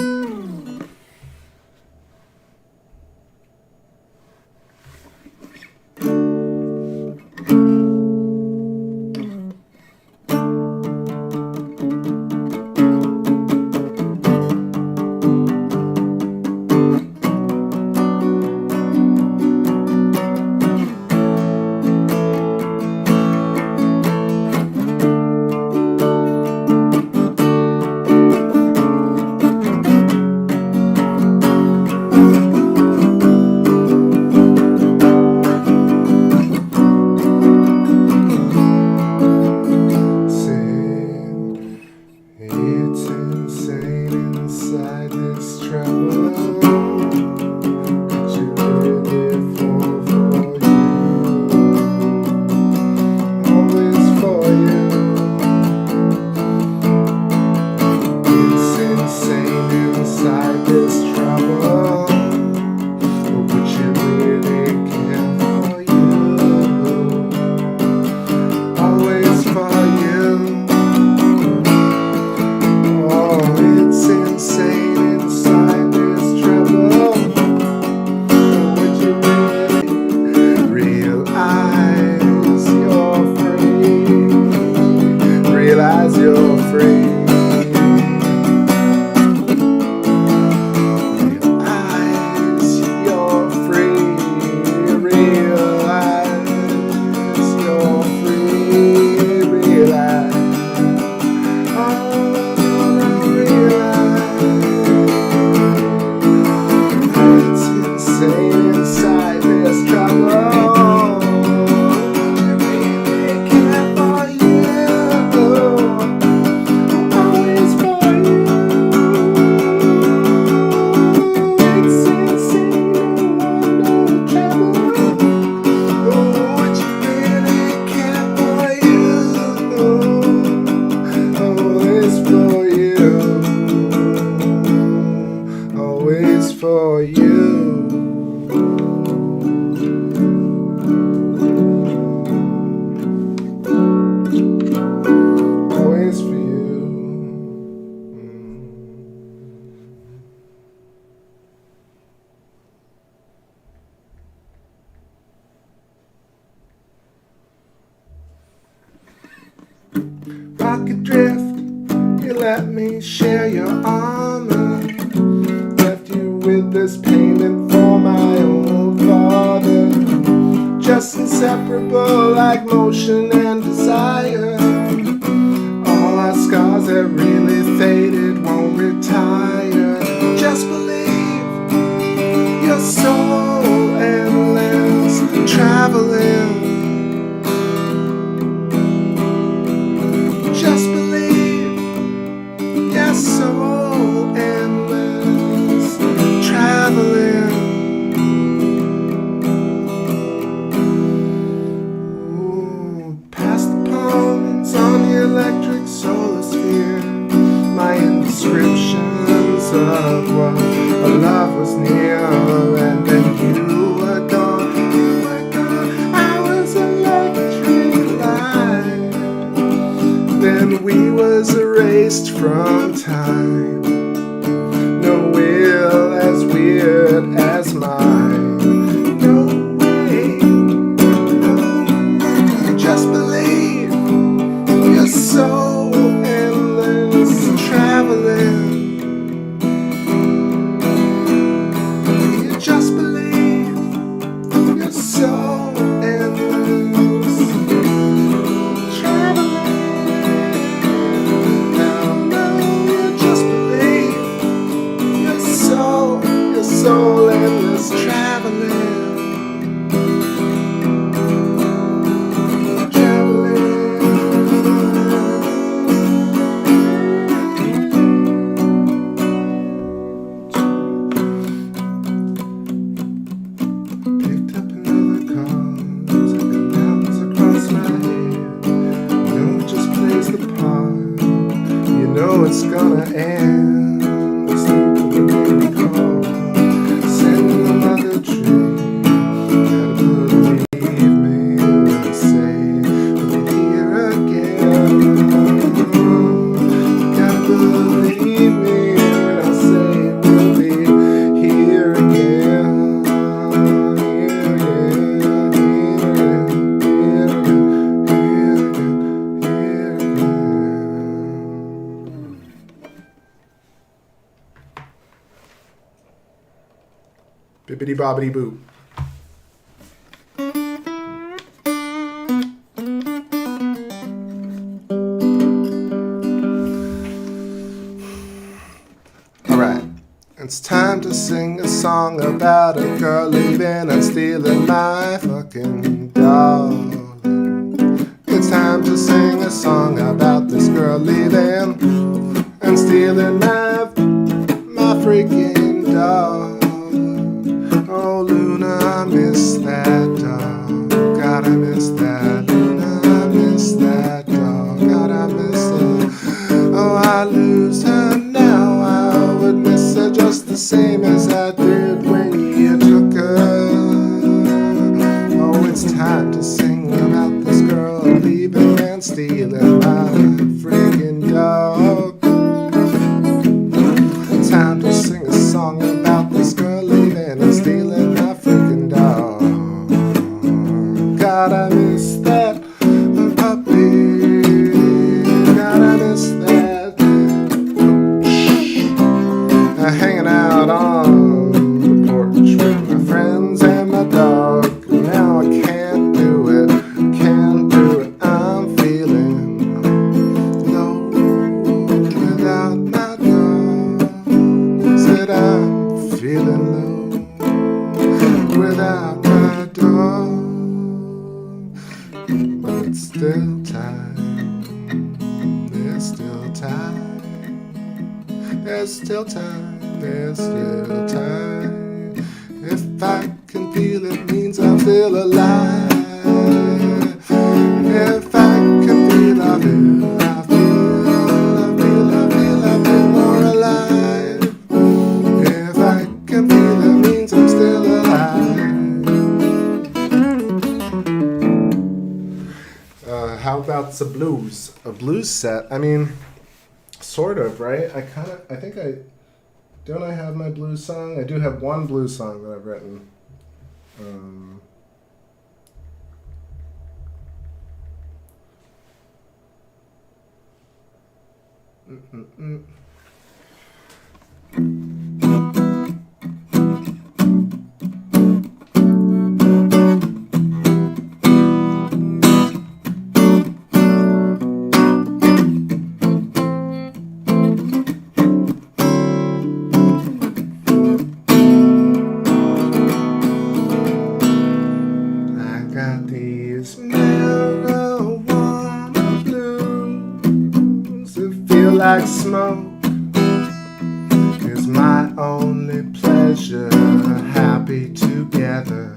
realize you're free. Realize you're free. Realize you're free. Realize. Oh, realize. It's insane inside this trouble. For you. Always for you. Rocket drift, you let me share your armor. With this payment for my old father, just inseparable like motion and desire. All our scars have really faded, won't retire. Just believe your soul endless, traveling. Just believe your soul endless, traveling. Ooh, past the palms on the electric solar sphere, my inscriptions of what a love was near, and then you were gone, you were gone. I was electric light, then we was erased from time. No will as weird as mine. No way. Just believe you're so endless, traveling. You just believe you're so endless, traveling. No, you just believe your soul endless, traveling. Picked up another call, took the mountains across my head. You know it just plays the part, you know it's gonna end. Sleep with the baby call, send another tree. Gotta believe me when I say we'll be here again. Gotta believe me when I say we'll be here again. Bippity bobbity boo. Alright, it's time to sing a song about a girl leaving and stealing my fucking darling. It's time to sing a song about this girl leaving and stealing my freaking dog. Oh, Luna, I miss that dog. God, I miss that. Luna, I miss that dog. God, I miss her. Oh, I lose her now. I would miss her just the same as I did when you took her. Oh, it's time to sing about this girl leaving and stealing my freaking dog. Time to sing a song about this girl leaving and stealing my freaking dog. God, I miss that puppy. God, time. There's still time. There's still time. If I can feel it, means I'm still alive. If I can feel, I feel, I feel, I feel, I feel, I feel more alive. If I can feel it, means I'm still alive. How about the blues? A blues set? I mean, sort of, right? I think don't I have my blues song? I do have one blues song that I've written. Like smoke is my only pleasure. Happy together,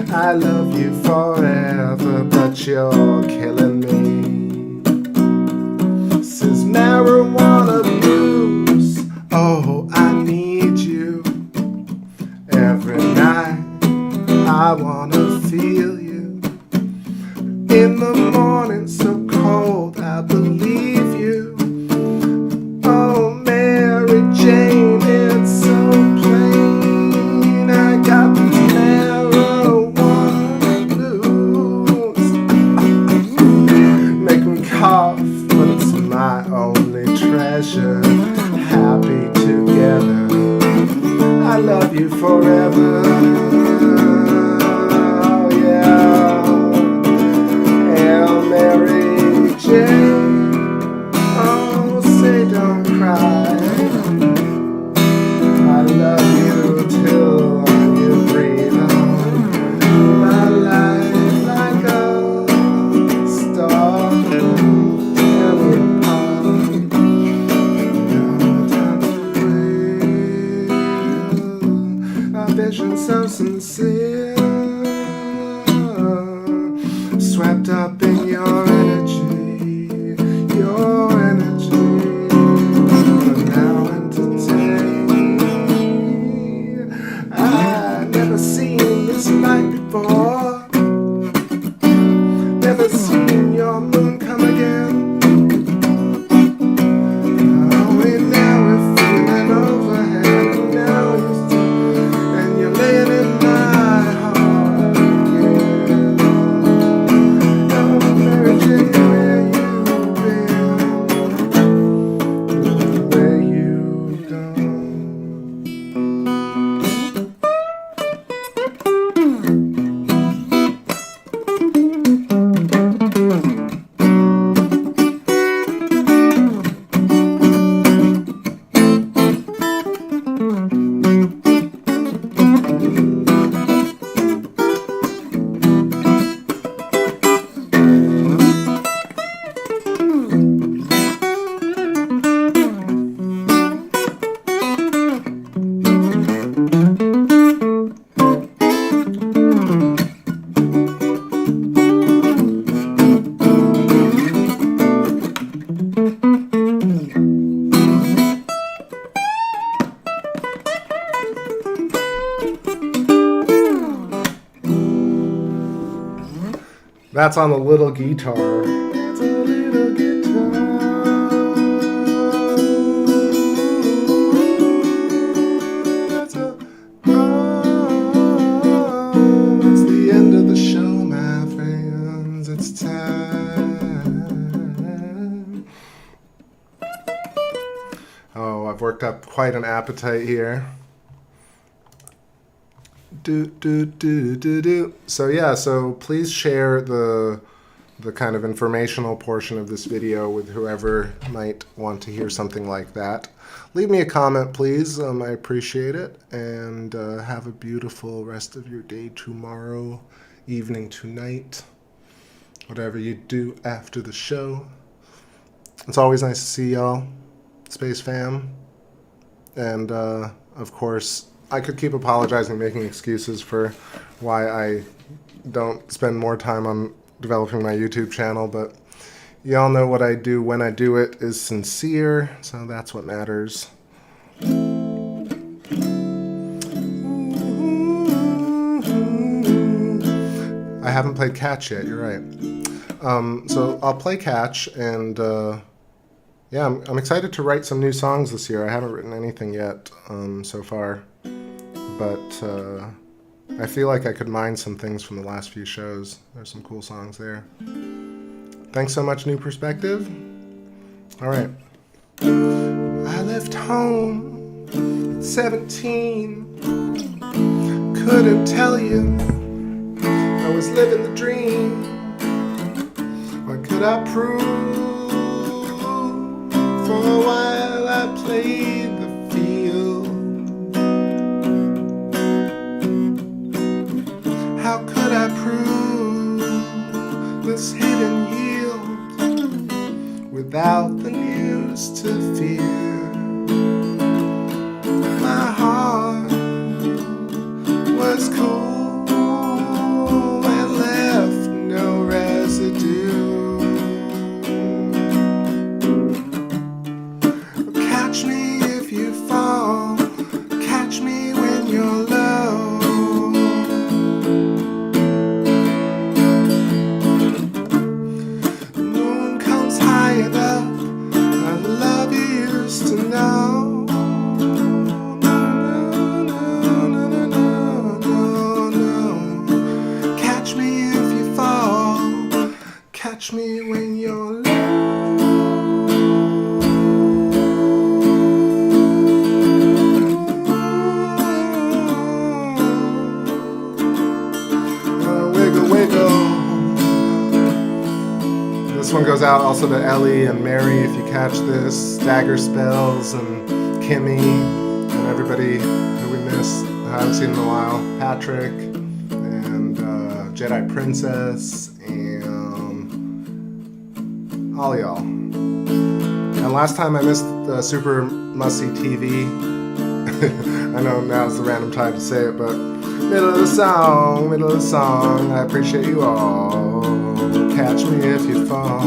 I love you forever, but you're killing me. This is marijuana blues. Oh, I need you every night. I wanna feel you in the morning, so cold, I believe you. Oh, Mary Jane, it's so plain. I got these marijuana blues. Make me cough, but it's my only treasure. Happy together, I love you forever. Oh, yeah. Hail Mary Jane. Don't cry. I love you till you breathe on my life like a star. Every part, no time to wait. A vision so sincere, swept up in your energy, your energy. Like before, never seen your moon come again. Oh, and now we're feeling overhead, and now you're laying in my heart again. Oh, Mary Jane, where you been? Where you gone? That's on the little guitar. It's a little guitar. It's the end of the show, my friends. It's time. Oh, I've worked up quite an appetite here. So yeah, so please share the kind of informational portion of this video with whoever might want to hear something like that. Leave me a comment, please. I appreciate it. And have a beautiful rest of your day tomorrow, evening, tonight, whatever you do after the show. It's always nice to see y'all, Space Fam. And, of course, I could keep apologizing, making excuses for why I don't spend more time on developing my YouTube channel, but y'all know what I do when I do it is sincere, so that's what matters. I haven't played Catch yet, you're right. So I'll play Catch, and yeah, I'm excited to write some new songs this year. I haven't written anything yet so far, but I feel like I could mine some things from the last few shows. There's some cool songs there. Thanks so much, New Perspective. All right. I left home at 17. Couldn't tell you I was living the dream. What could I prove? For a while I played the field. How could I prove this hidden yield without the news to fear? My heart was cold and left no residue. Catch me if you fall, catch me when you're low. The moon comes high enough, I love you used to know. Catch me when you're low. Wiggle, wiggle. This one goes out also to Ellie and Mary if you catch this. Dagger Spells and Kimmy and everybody who we missed. I haven't seen in a while. Patrick and Jedi Princess and all y'all. And last time I missed the Super Must-See TV. I know now's the random time to say it, but middle of the song, I appreciate you all. Catch me if you fall.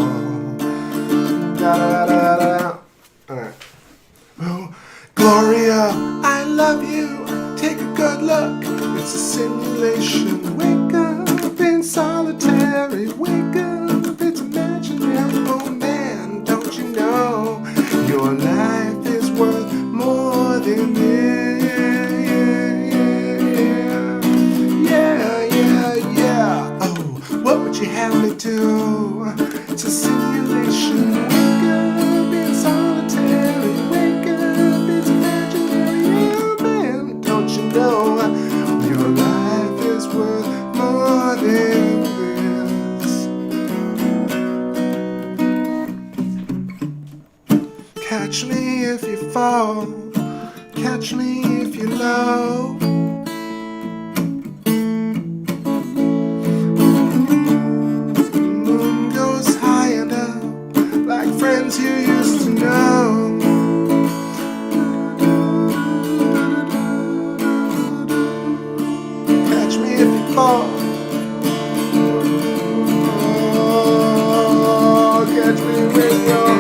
Da-da-da-da-da. Alright. Oh, Gloria, I love you. Take a good look. It's a simulation. Wake up in solitary. Wake up, it's imaginary. Oh man, don't you know your life is worth more than this? Yeah. Oh, what would you have me do? It's a simulation. Wake up in solitary. Wake up, it's imaginary. Oh man, don't you know your life is worth more than this? Catch me if you fall, catch me if you're low. The moon goes high enough, like friends you used to know. Catch me if you fall. Oh, catch me when you're low.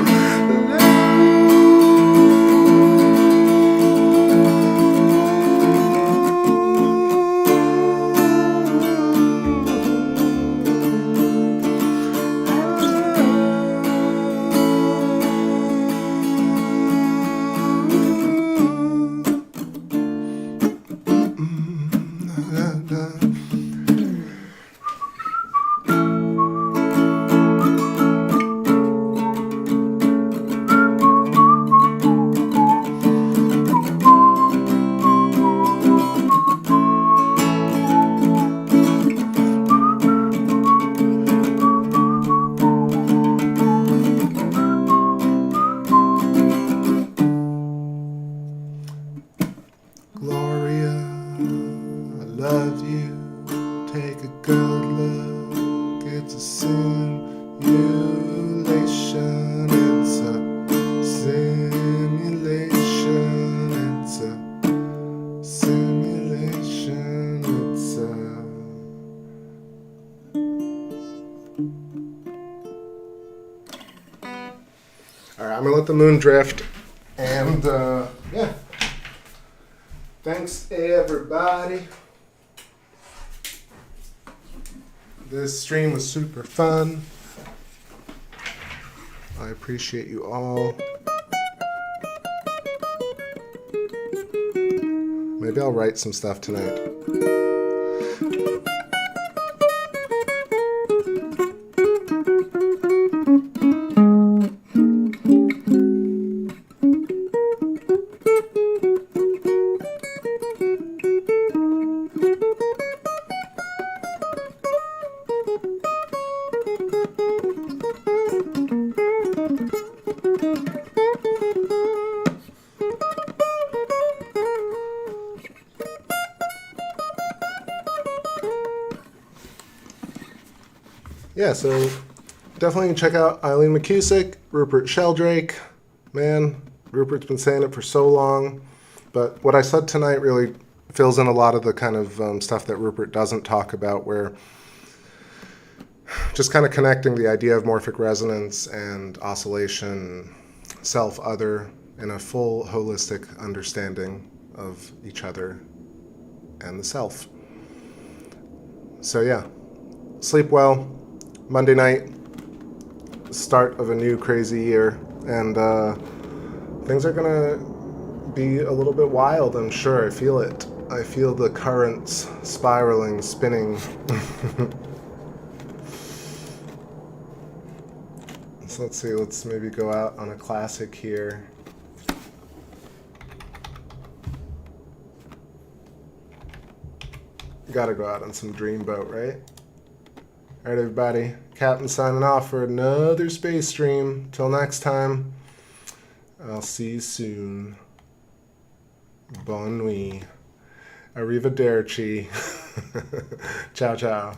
the moon drift. And yeah. Thanks everybody. This stream was super fun. I appreciate you all. Maybe I'll write some stuff tonight. Yeah, so definitely check out Eileen McCusick, Rupert Sheldrake. Man, Rupert's been saying it for so long. But what I said tonight really fills in a lot of the kind of stuff that Rupert doesn't talk about, where just kind of connecting the idea of morphic resonance and oscillation, self-other, in a full holistic understanding of each other and the self. So yeah, sleep well. Monday night, start of a new crazy year, and things are gonna be a little bit wild, I'm sure. I feel it. I feel the currents spiraling, spinning. So let's see, let's maybe go out on a classic here. Gotta go out on some Dreamboat, right? All right, everybody. Captain signing off for another space stream. Till next time, I'll see you soon. Bonne nuit. Arrivederci. Ciao, ciao.